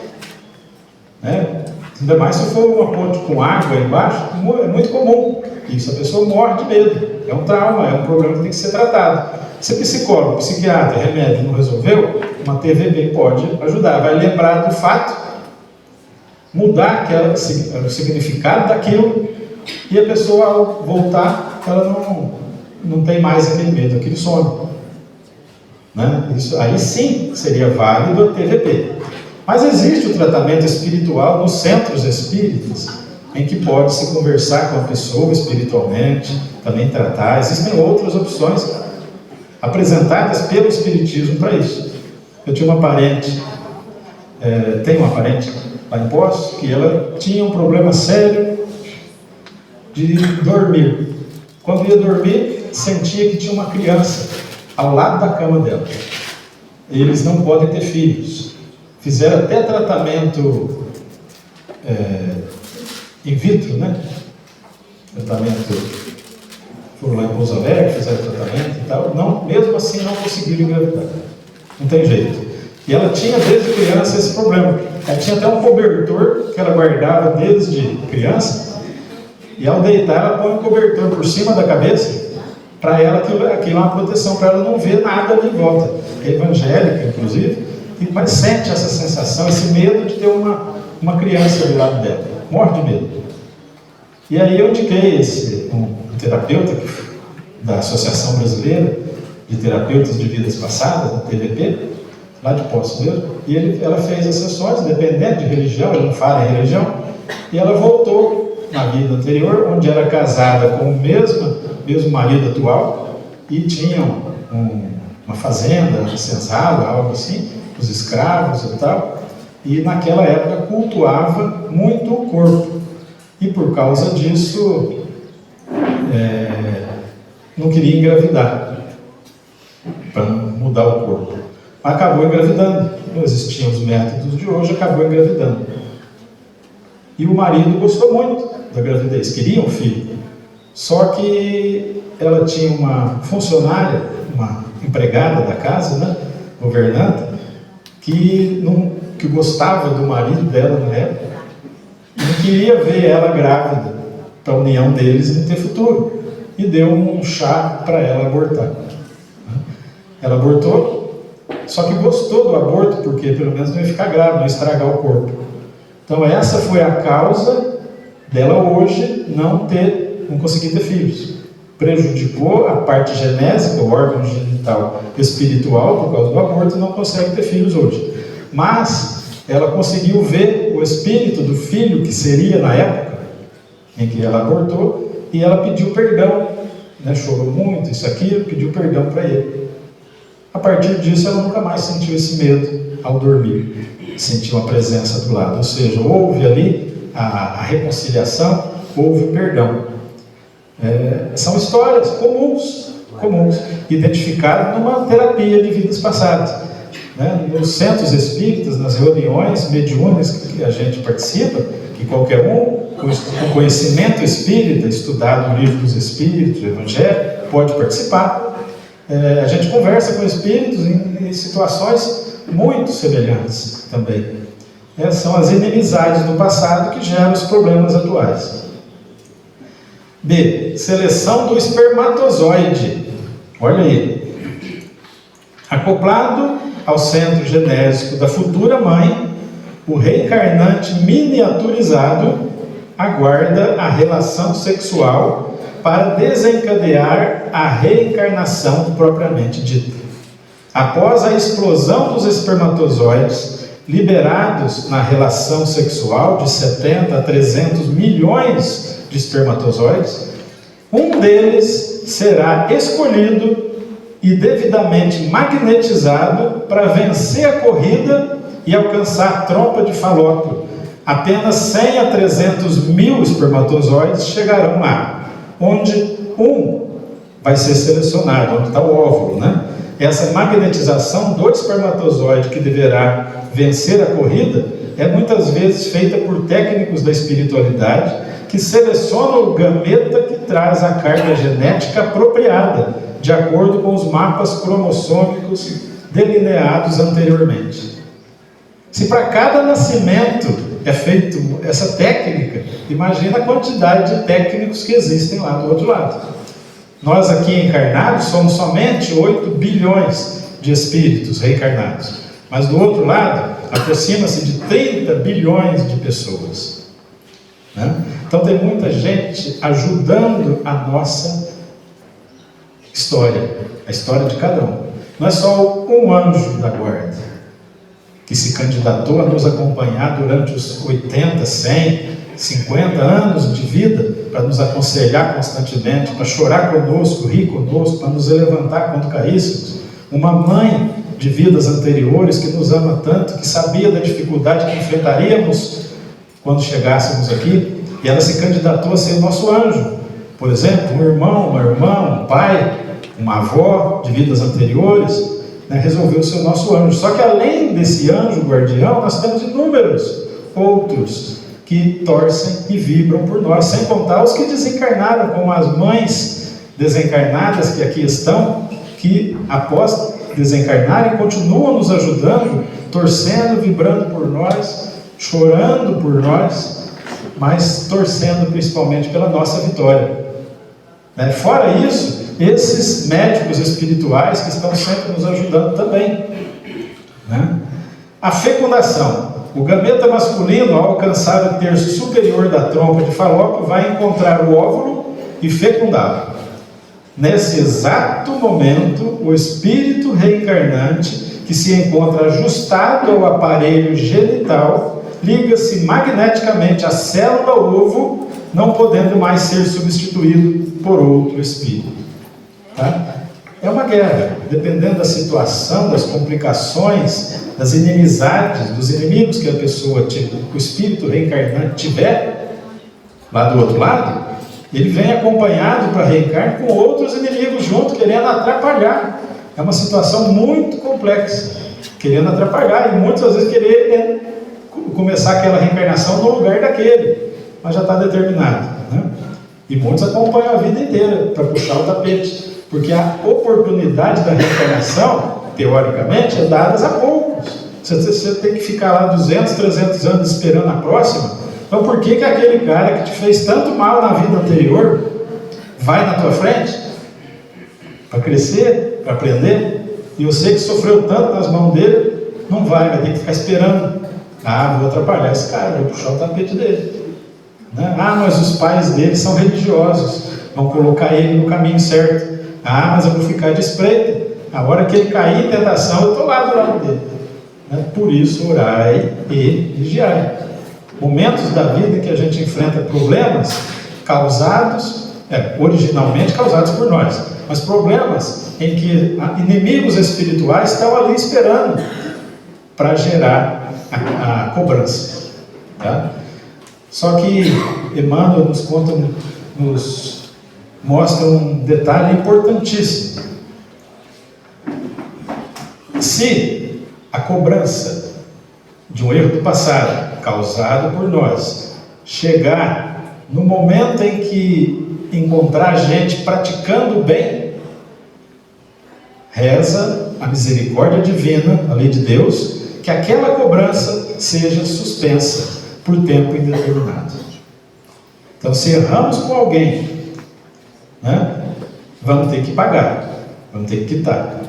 né? Ainda mais se for uma ponte com água embaixo, é muito comum. Isso, a pessoa morre de medo. É um trauma, é um problema que tem que ser tratado. Se psicólogo, psiquiatra, remédio não resolveu, uma TVP pode ajudar. Vai lembrar do fato, mudar o significado daquilo, e a pessoa, ao voltar, ela não tem mais aquele medo, aquele sono, né? Isso, aí sim seria válido a TVP. Mas existe o tratamento espiritual nos centros espíritas, em que pode-se conversar com a pessoa espiritualmente, também tratar. Existem outras opções apresentadas pelo Espiritismo para isso. Eu tinha uma parente, tenho uma parente lá em Poços, que ela tinha um problema sério de dormir. Quando ia dormir, sentia que tinha uma criança ao lado da cama dela. Eles não podem ter filhos. Fizeram até tratamento in vitro, né? Tratamento, foram lá em Pouso Alegre, fizeram tratamento e tal. Não, mesmo assim não conseguiram engravidar. Não tem jeito. E ela tinha desde criança esse problema. Ela tinha até um cobertor que ela guardava desde criança, e ao deitar ela põe um cobertor por cima da cabeça, para ela aquilo é uma proteção, para ela não ver nada ali em volta. É evangélica, inclusive, mas sente essa sensação, esse medo de ter uma criança do lado dela. Morre de medo. E aí eu indiquei um terapeuta da Associação Brasileira de Terapeutas de Vidas Passadas, da TVP, lá de Poços mesmo, e ela fez as sessões, independente de religião, ele não fala em religião, e ela voltou na vida anterior, onde era casada com o mesmo marido atual, e tinham uma fazenda, uma senzala, algo assim, os escravos e tal, e naquela época cultuava muito o corpo, e por causa disso não queria engravidar, para mudar o corpo. Acabou engravidando. Não existiam os métodos de hoje, acabou engravidando. E o marido gostou muito da gravidez, queria um filho. Só que ela tinha uma funcionária, uma empregada da casa, né, governanta, que gostava do marido dela na época, e não queria ver ela grávida, para a união deles não ter futuro. E deu um chá para ela abortar. Ela abortou, só que gostou do aborto, porque pelo menos não ia ficar grávida, não ia estragar o corpo. Então essa foi a causa dela hoje não conseguir ter filhos. Prejudicou a parte genésica, o órgão genital espiritual, por causa do aborto, e não consegue ter filhos hoje. Mas ela conseguiu ver o espírito do filho que seria na época em que ela abortou, e ela pediu perdão, né? Chorou muito, isso aqui, pediu perdão para ele. A partir disso, ela nunca mais sentiu esse medo ao dormir, sentiu a presença do lado, ou seja, houve ali a reconciliação, houve o perdão. São histórias comuns, identificadas numa terapia de vidas passadas. Né? Nos centros espíritas, nas reuniões mediúnicas que a gente participa, que qualquer um, com conhecimento espírita, estudado no livro dos Espíritos, o Evangelho, pode participar. A gente conversa com espíritos em situações muito semelhantes também. São as inimizades do passado que geram os problemas atuais. B. Seleção do espermatozoide. Olha aí. Acoplado ao centro genésico da futura mãe, o reencarnante miniaturizado aguarda a relação sexual para desencadear a reencarnação propriamente dita. Após a explosão dos espermatozoides liberados na relação sexual de 70 a 300 milhões de espermatozoides, um deles será escolhido e devidamente magnetizado para vencer a corrida e alcançar a trompa de Falópio. Apenas 100 a 300 mil espermatozoides chegarão lá, onde um vai ser selecionado, onde está o óvulo, né? Essa magnetização do espermatozoide que deverá vencer a corrida é muitas vezes feita por técnicos da espiritualidade que selecionam o gameta que traz a carga genética apropriada, de acordo com os mapas cromossômicos delineados anteriormente. Se para cada nascimento é feita essa técnica, imagina a quantidade de técnicos que existem lá do outro lado. Nós aqui encarnados somos somente 8 bilhões de espíritos reencarnados, mas do outro lado aproxima-se de 30 bilhões de pessoas, né? Então tem muita gente ajudando a nossa história, a história de cada um. Não é só um anjo da guarda que se candidatou a nos acompanhar durante os 80, 100, 50 anos de vida, para nos aconselhar constantemente, para chorar conosco, rir conosco, para nos levantar quando caíssemos. Uma mãe de vidas anteriores que nos ama tanto, que sabia da dificuldade que enfrentaríamos quando chegássemos aqui, e ela se candidatou a ser nosso anjo. Por exemplo, um irmão, uma irmã, um pai, uma avó de vidas anteriores, né, resolveu ser o nosso anjo. Só que além desse anjo guardião, nós temos inúmeros outros que torcem e vibram por nós, sem contar os que desencarnaram, como as mães desencarnadas que aqui estão, que após desencarnarem, continuam nos ajudando, torcendo, vibrando por nós, chorando por nós, mas torcendo principalmente pela nossa vitória. Fora isso, esses médicos espirituais que estão sempre nos ajudando também. A fecundação. O gameta masculino, ao alcançar o terço superior da trompa de Falópio, vai encontrar o óvulo e fecundá-lo. Nesse exato momento, o espírito reencarnante, que se encontra ajustado ao aparelho genital, liga-se magneticamente à célula ovo, não podendo mais ser substituído por outro espírito. É uma guerra, dependendo da situação, das complicações, das inimizades, dos inimigos que a pessoa, o espírito reencarnante tiver, lá do outro lado, ele vem acompanhado para reencarnar com outros inimigos junto, querendo atrapalhar. É uma situação muito complexa, querendo atrapalhar, e muitas vezes querer começar aquela reencarnação no lugar daquele, mas já está determinado. E muitos acompanham a vida inteira para puxar o tapete, porque a oportunidade da reencarnação, teoricamente, é dada a poucos. Você tem que ficar lá 200, 300 anos esperando a próxima. Então por que aquele cara que te fez tanto mal na vida anterior vai na tua frente para crescer, para aprender? E você que sofreu tanto nas mãos dele, não vai ter que ficar esperando. Vou atrapalhar esse cara, vou puxar o tapete dele. Mas os pais dele são religiosos, vão colocar ele no caminho certo. Mas eu vou ficar de espreita. A hora que ele cair em tentação, eu estou lá do lado dele. Por isso, orai e vigiai. Momentos da vida em que a gente enfrenta problemas causados, originalmente causados por nós, mas problemas em que inimigos espirituais estão ali esperando para gerar a cobrança. Só que Emmanuel nos mostra um detalhe importantíssimo. Se a cobrança de um erro do passado causado por nós chegar no momento em que encontrar a gente praticando o bem, reza a misericórdia divina, a lei de Deus, que aquela cobrança seja suspensa por tempo indeterminado. Então, se erramos com alguém, vamos ter que pagar, vamos ter que quitar.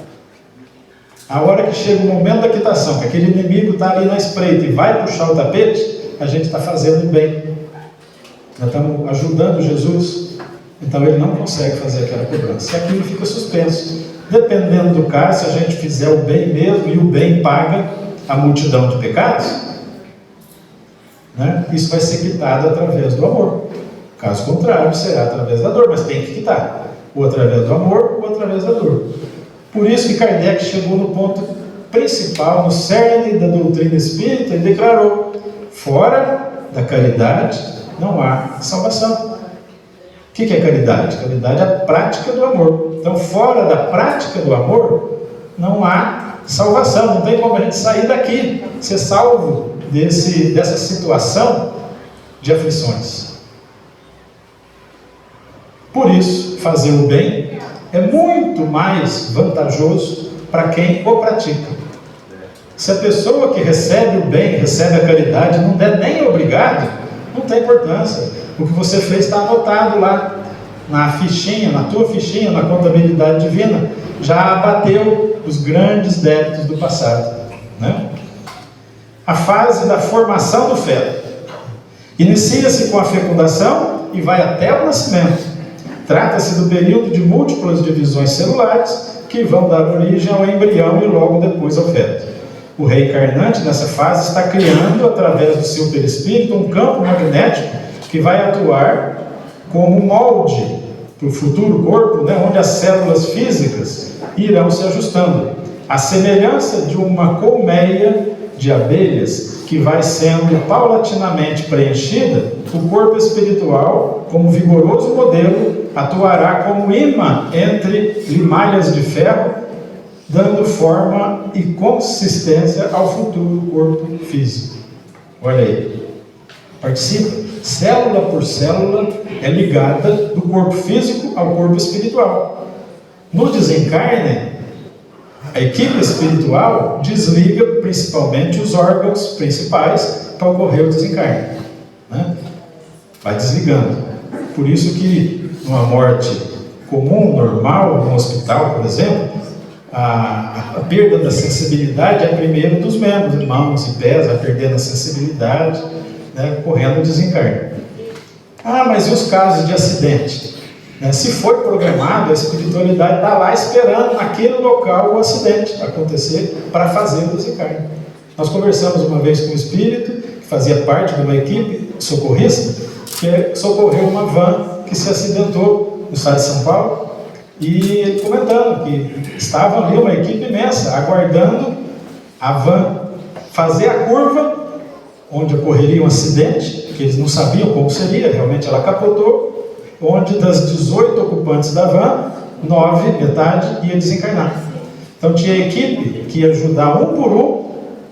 A hora que chega o momento da quitação, que aquele inimigo está ali na espreita e vai puxar o tapete, a gente está fazendo o bem. Nós estamos ajudando Jesus, então ele não consegue fazer aquela cobrança. E aquilo fica suspenso. Dependendo do caso, se a gente fizer o bem mesmo e o bem paga a multidão de pecados, isso vai ser quitado através do amor. Caso contrário, será através da dor, mas tem que quitar. Ou através do amor, ou através da dor. Por isso que Kardec chegou no ponto principal, no cerne da doutrina espírita, e declarou: fora da caridade não há salvação. O que é caridade? Caridade é a prática do amor. Então, fora da prática do amor, não há salvação. Não tem como a gente sair daqui, ser salvo dessa situação de aflições. Por isso, fazer o bem é muito mais vantajoso para quem o pratica. Se a pessoa que recebe o bem, recebe a caridade, não der nem obrigado, não tem importância. O que você fez está anotado lá na fichinha, na tua fichinha, na contabilidade divina. Já abateu os grandes débitos do passado. A fase da formação do feto inicia-se com a fecundação e vai até o nascimento. Trata-se do período de múltiplas divisões celulares que vão dar origem ao embrião e logo depois ao feto. O reencarnante nessa fase está criando, através do seu perispírito, um campo magnético que vai atuar como molde para o futuro corpo, onde as células físicas irão se ajustando. A semelhança de uma colmeia de abelhas que vai sendo paulatinamente preenchida, o corpo espiritual, como vigoroso modelo, atuará como imã entre limalhas de ferro, dando forma e consistência ao futuro corpo físico. Olha aí, participa, célula por célula é ligada do corpo físico ao corpo espiritual. No desencarne, A equipe espiritual desliga principalmente os órgãos principais para ocorrer o desencarne, né? Vai desligando. Por isso que numa morte comum, normal, no hospital, por exemplo, a perda da sensibilidade é primeiro dos membros, mãos e pés, vai perdendo a sensibilidade, né, correndo o desencarne. Mas e os casos de acidente? Se foi programado, a espiritualidade está lá esperando naquele local o acidente acontecer para fazer o desencarne. Nós conversamos uma vez com um espírito que fazia parte de uma equipe socorrista que socorreu uma van que se acidentou no estado de São Paulo, e ele comentando que estava ali uma equipe imensa aguardando a van fazer a curva onde ocorreria um acidente, que eles não sabiam como seria, realmente ela capotou, onde das 18 ocupantes da van, 9, metade, ia desencarnar. Então tinha equipe que ia ajudar um por um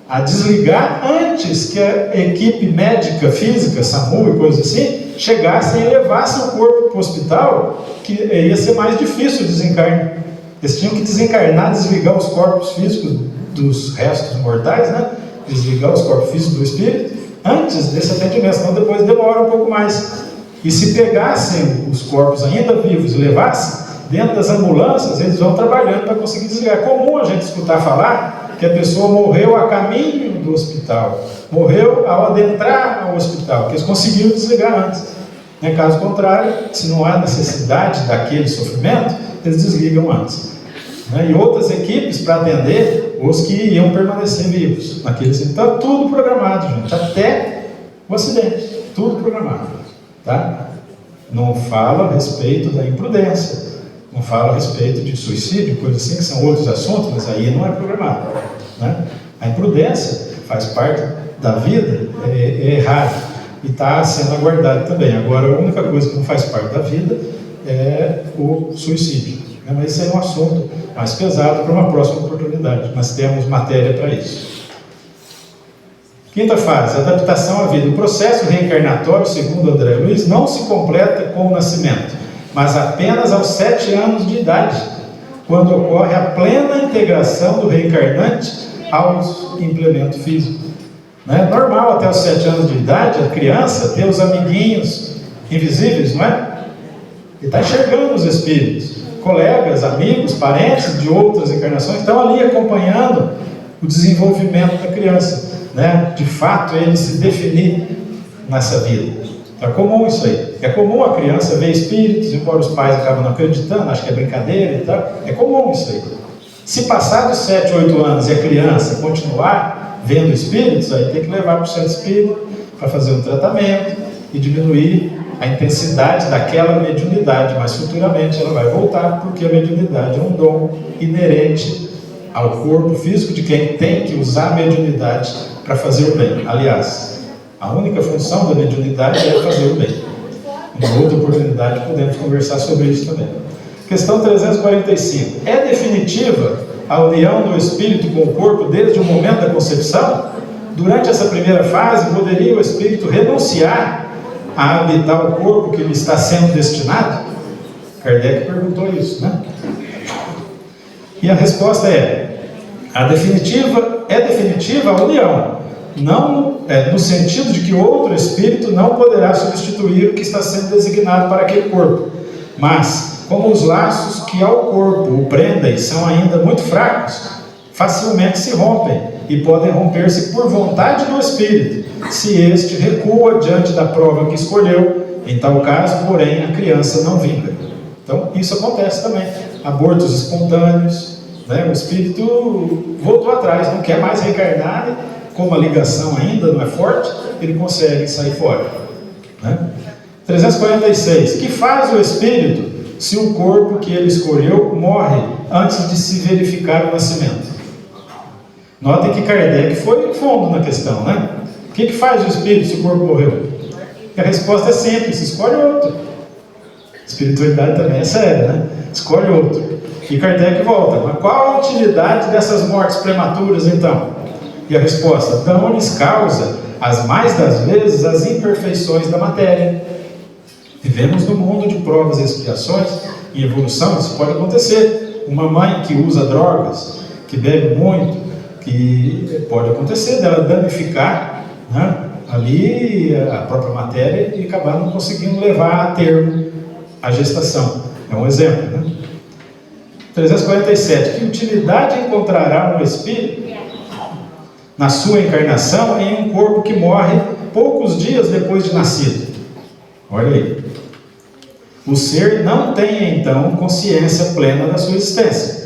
a desligar antes que a equipe médica, física, SAMU e coisas assim, chegassem e levassem o corpo para o hospital, que ia ser mais difícil o desencarne. Eles tinham que desencarnar, desligar os corpos físicos dos restos mortais, né? Desligar os corpos físicos do espírito, antes desse atendimento, senão depois demora um pouco mais. E se pegassem os corpos ainda vivos e levassem, dentro das ambulâncias, eles vão trabalhando para conseguir desligar. É comum a gente escutar falar que a pessoa morreu a caminho do hospital, morreu ao adentrar ao hospital, que eles conseguiram desligar antes. Caso contrário, se não há necessidade daquele sofrimento, eles desligam antes. E outras equipes para atender os que iam permanecer vivos. Então, tudo programado, gente, até o acidente, tudo programado. Tá? Não fala a respeito da imprudência, não fala a respeito de suicídio, coisas assim, que são outros assuntos, mas aí não é programado. Né? A imprudência faz parte da vida, é errado. E está sendo aguardado também. Agora, a única coisa que não faz parte da vida é o suicídio. Mas esse é um assunto mais pesado para uma próxima oportunidade. Nós temos matéria para isso. Quinta fase, adaptação à vida. O processo reencarnatório, segundo André Luiz, não se completa com o nascimento, mas apenas aos 7 anos de idade, quando ocorre a plena integração do reencarnante ao implemento físico. É normal até os 7 anos de idade a criança ter os amiguinhos invisíveis, não é? Ele está enxergando os espíritos, colegas, amigos, parentes de outras encarnações estão ali acompanhando o desenvolvimento da criança, né? De fato ele se definir nessa vida. É comum isso aí. É comum a criança ver espíritos, embora os pais acabam não acreditando, acham que é brincadeira e tal. É comum isso aí. Se passar dos 7, 8 anos e a criança continuar vendo espíritos, aí tem que levar para o centro espírita para fazer um tratamento e diminuir a intensidade daquela mediunidade, mas futuramente ela vai voltar, porque a mediunidade é um dom inerente ao corpo físico de quem tem que usar a mediunidade para fazer o bem. Aliás, a única função da mediunidade é fazer o bem. Em outra oportunidade podemos conversar sobre isso também. Questão 345. É definitiva a união do espírito com o corpo desde o momento da concepção? Durante essa primeira fase, poderia o espírito renunciar a habitar o corpo que lhe está sendo destinado? Kardec perguntou isso, né? E a resposta é definitiva a união, não no sentido de que outro espírito não poderá substituir o que está sendo designado para aquele corpo, mas como os laços que ao corpo o prendem são ainda muito fracos, facilmente se rompem e podem romper-se por vontade do espírito, se este recua diante da prova que escolheu. Em tal caso, porém, a criança não vinga. Então, isso acontece também. Abortos espontâneos, né? O espírito voltou atrás, não quer mais reencarnar, como a ligação ainda não é forte, ele consegue sair fora. Né? 346. Que faz o espírito se o corpo que ele escolheu morre antes de se verificar o nascimento? Notem que Kardec foi fundo na questão, né? O que faz o espírito se o corpo morreu? E a resposta é simples: escolhe outro. Espiritualidade também é séria, né? Escolhe outro. E Kardec volta: mas qual a utilidade dessas mortes prematuras então? E a resposta: dão-lhes causa, as mais das vezes, as imperfeições da matéria. Vivemos no mundo de provas e expiações e evolução. Isso pode acontecer. Uma mãe que usa drogas que bebe muito, que pode acontecer dela danificar, né, ali a própria matéria e acabar não conseguindo levar a termo a gestação. É um exemplo, né? 347. Que utilidade encontrará um espírito na sua encarnação em um corpo que morre poucos dias depois de nascido? Olha aí. O ser não tem, então, consciência plena da sua existência.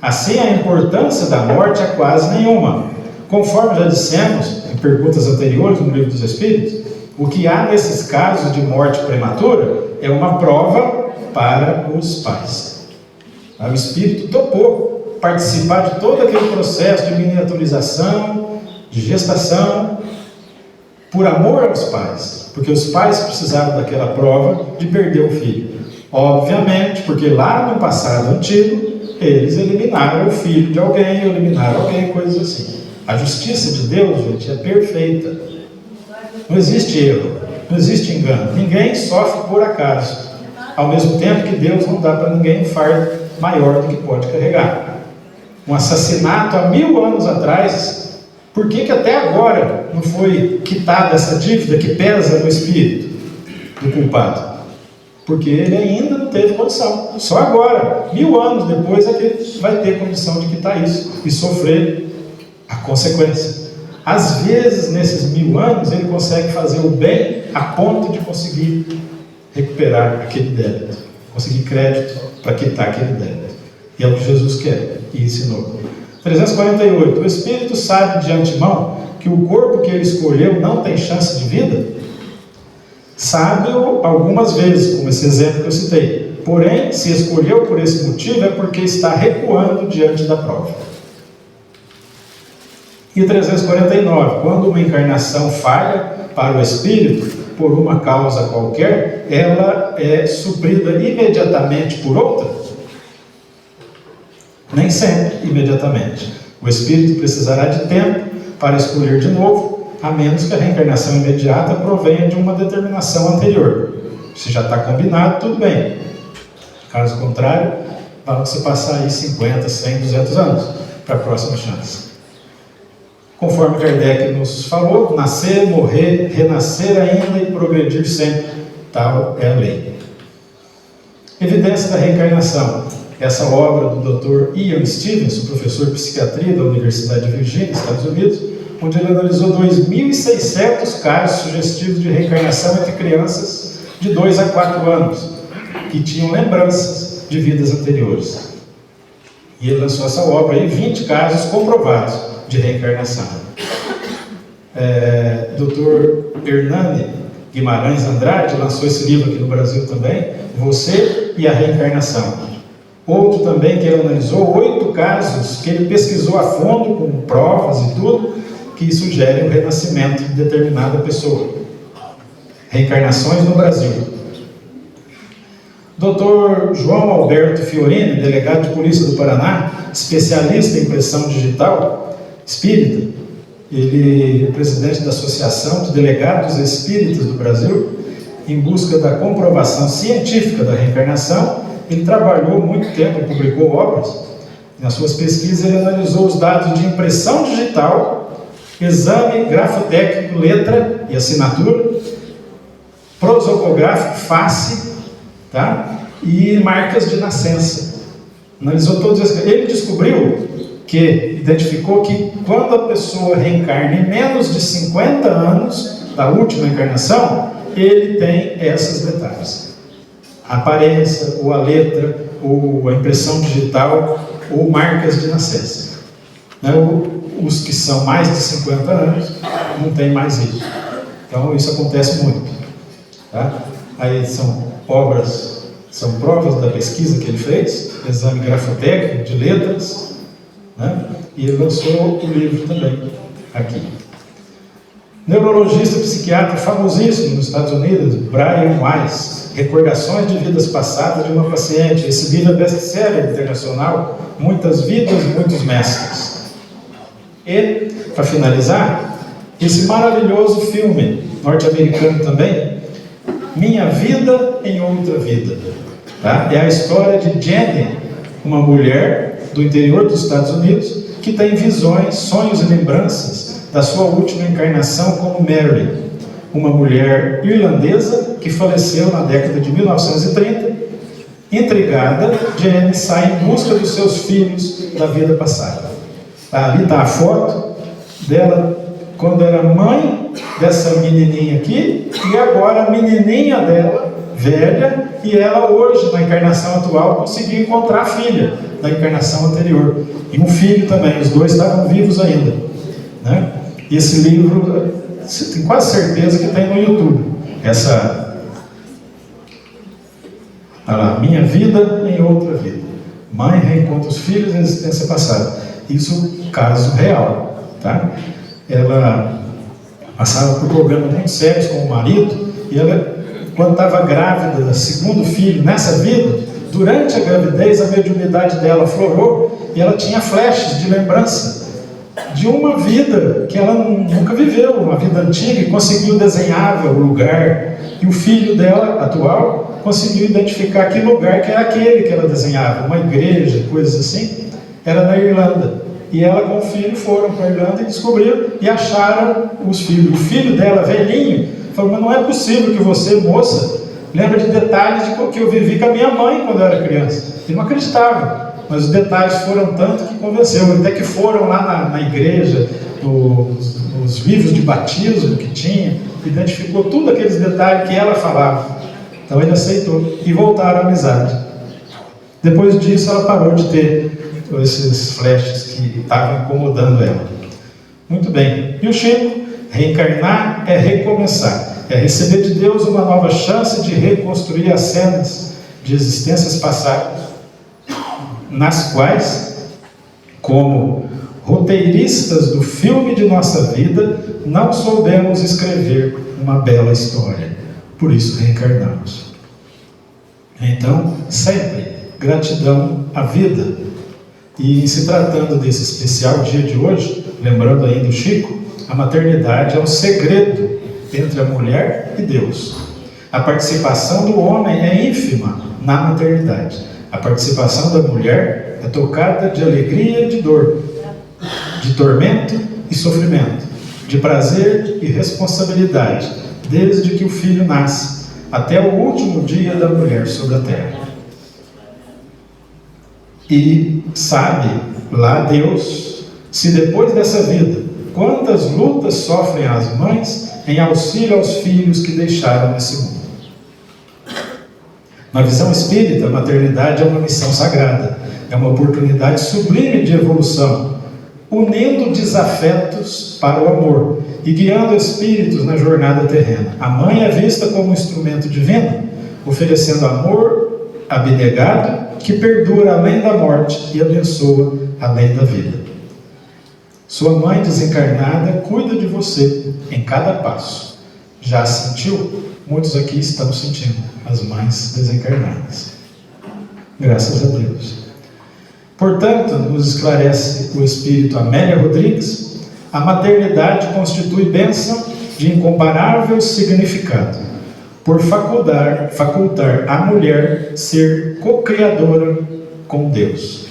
Assim, a importância da morte é quase nenhuma. Conforme já dissemos em perguntas anteriores no Livro dos Espíritos, o que há nesses casos de morte prematura é uma prova para os pais. O espírito topou participar de todo aquele processo de miniaturização, de gestação, por amor aos pais, porque os pais precisaram daquela prova de perder o filho. Obviamente, porque lá no passado antigo, eles eliminaram o filho de alguém, eliminaram alguém, coisas assim. A justiça de Deus, gente, é perfeita. Não existe erro, não existe engano. Ninguém sofre por acaso. Ao mesmo tempo que Deus não dá para ninguém um fardo maior do que pode carregar. Um assassinato há 1000 anos atrás, por que até agora não foi quitada essa dívida que pesa no espírito do culpado? Porque ele ainda não teve condição. Só agora, 1000 anos depois, é que ele vai ter condição de quitar isso e sofrer a consequência. Às vezes, nesses 1000 anos, ele consegue fazer o bem a ponto de conseguir recuperar aquele débito, conseguir crédito para quitar aquele débito. E é o que Jesus quer e ensinou. 348. O Espírito sabe de antemão que o corpo que ele escolheu não tem chance de vida? Sabe-o algumas vezes, como esse exemplo que eu citei. Porém, se escolheu por esse motivo, é porque está recuando diante da prova. E 349. Quando uma encarnação falha para o espírito, por uma causa qualquer, ela é suprida imediatamente por outra? Nem sempre imediatamente. O espírito precisará de tempo para escolher de novo, a menos que a reencarnação imediata provenha de uma determinação anterior. Se já está combinado, tudo bem. Caso contrário, vai você passar aí 50, 100, 200 anos para a próxima chance. Conforme Kardec nos falou, nascer, morrer, renascer ainda e progredir sempre, tal é a lei. Evidência da reencarnação. Essa obra do Dr. Ian Stevenson, professor de psiquiatria da Universidade de Virgínia, Estados Unidos, onde ele analisou 2.600 casos sugestivos de reencarnação entre crianças de 2 a 4 anos, que tinham lembranças de vidas anteriores. E ele lançou essa obra aí, 20 casos comprovados de reencarnação. Dr. Hernani Guimarães Andrade lançou esse livro aqui no Brasil também, Você e a Reencarnação. Outro também que ele analisou 8 casos que ele pesquisou a fundo, com provas e tudo, que sugerem o renascimento de determinada pessoa. Reencarnações no Brasil. Dr. João Alberto Fiorini, delegado de polícia do Paraná, especialista em impressão digital, espírita, ele é presidente da Associação de Delegados Espíritas do Brasil, em busca da comprovação científica da reencarnação. Ele trabalhou muito tempo, publicou obras. Nas suas pesquisas ele analisou os dados de impressão digital, exame grafotécnico, letra e assinatura, prosopográfico, face, tá? E marcas de nascença. Analisou todos esses. Ele descobriu identificou que quando a pessoa reencarna em menos de 50 anos da última encarnação, ele tem esses detalhes. A aparência, ou a letra, ou a impressão digital, ou marcas de nascença. Os que são mais de 50 anos não tem mais isso. Então isso acontece muito. Tá? Aí são provas da pesquisa que ele fez, exame grafotécnico de letras, né? E ele lançou o livro também aqui. Neurologista psiquiatra famosíssimo nos Estados Unidos, Brian Weiss, Recordações de Vidas Passadas de uma Paciente. Esse livro é best-seller internacional, Muitas Vidas, Muitos Mestres. E, para finalizar, esse maravilhoso filme norte-americano também, Minha Vida em Outra Vida. Tá? É a história de Jenny, uma mulher do interior dos Estados Unidos, que tem visões, sonhos e lembranças da sua última encarnação como Mary, uma mulher irlandesa que faleceu na década de 1930. Intrigada, Jane sai em busca dos seus filhos da vida passada. Ali está a foto dela quando era mãe dessa menininha aqui, e agora a menininha dela, velha, e ela hoje, na encarnação atual, conseguiu encontrar a filha da encarnação anterior. E um filho também, os dois estavam vivos ainda, né? E esse livro, você tem quase certeza que tem no YouTube. Olha lá, Minha Vida em Outra Vida. Mãe reencontra os filhos em existência passada. Isso, caso real, tá? Ela passava por problemas muito sérios com o marido, e ela, quando estava grávida do segundo filho nessa vida, durante a gravidez a mediunidade dela florou, e ela tinha flashes de lembrança de uma vida que ela nunca viveu, uma vida antiga, e conseguiu desenhar o lugar, e o filho dela, atual, conseguiu identificar que lugar que é aquele que ela desenhava, uma igreja, coisas assim, era na Irlanda. E ela com o filho foram para a Irlanda e descobriram, e acharam os filhos. O filho dela, velhinho, falou: mas não é possível que você, moça, lembra de detalhes que eu vivi com a minha mãe quando eu era criança. Ele não acreditava, mas os detalhes foram tanto que convenceu. Até que foram lá na igreja, nos livros de batismo que tinha, identificou tudo aqueles detalhes que ela falava. Então ele aceitou e voltaram à amizade. Depois disso ela parou de ter esses flashes que estavam incomodando ela. Muito bem. E o Chico? Reencarnar é recomeçar, é receber de Deus uma nova chance de reconstruir as cenas de existências passadas, nas quais, como roteiristas do filme de nossa vida, não soubemos escrever uma bela história. Por isso reencarnamos. Então, sempre gratidão à vida. E se tratando desse especial dia de hoje, lembrando ainda o Chico, a maternidade é um segredo entre a mulher e Deus. A participação do homem é ínfima na maternidade. A participação da mulher é tocada de alegria e de dor, de tormento e sofrimento, de prazer e responsabilidade, desde que o filho nasce até o último dia da mulher sobre a terra. E sabe lá Deus, se depois dessa vida, quantas lutas sofrem as mães em auxílio aos filhos que deixaram nesse mundo. Na visão espírita, a maternidade é uma missão sagrada, é uma oportunidade sublime de evolução, unindo desafetos para o amor e guiando espíritos na jornada terrena. A mãe é vista como um instrumento divino, oferecendo amor abnegado que perdura além da morte e abençoa além da vida. Sua mãe desencarnada cuida de você em cada passo. Já sentiu? Muitos aqui estão sentindo, as mães desencarnadas. Graças a Deus. Portanto, nos esclarece o Espírito Amélia Rodrigues, a maternidade constitui bênção de incomparável significado, por facultar à mulher ser co-criadora com Deus.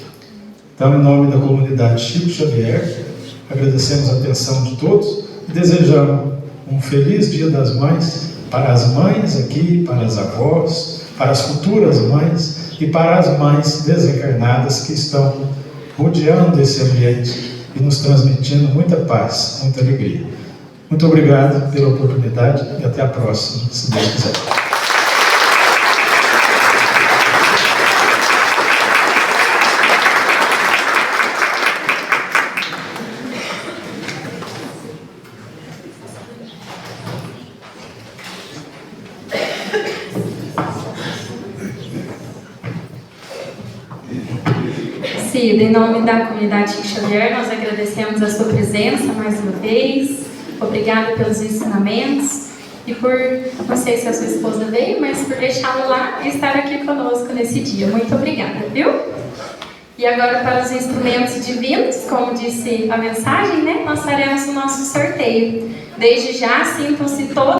Então, em nome da comunidade Chico Xavier, agradecemos a atenção de todos e desejamos um feliz Dia das Mães para as mães aqui, para as avós, para as futuras mães e para as mães desencarnadas que estão rodeando esse ambiente e nos transmitindo muita paz, muita alegria. Muito obrigado pela oportunidade e até a próxima, se Deus quiser. Cida, em nome da comunidade Chico Xavier, nós agradecemos a sua presença mais uma vez. Obrigada pelos ensinamentos e por, não sei se a sua esposa veio, mas por deixá-lo lá e estar aqui conosco nesse dia. Muito obrigada, viu? E agora para os instrumentos divinos, como disse a mensagem, né? Nós faremos o nosso sorteio. Desde já, sintam-se todos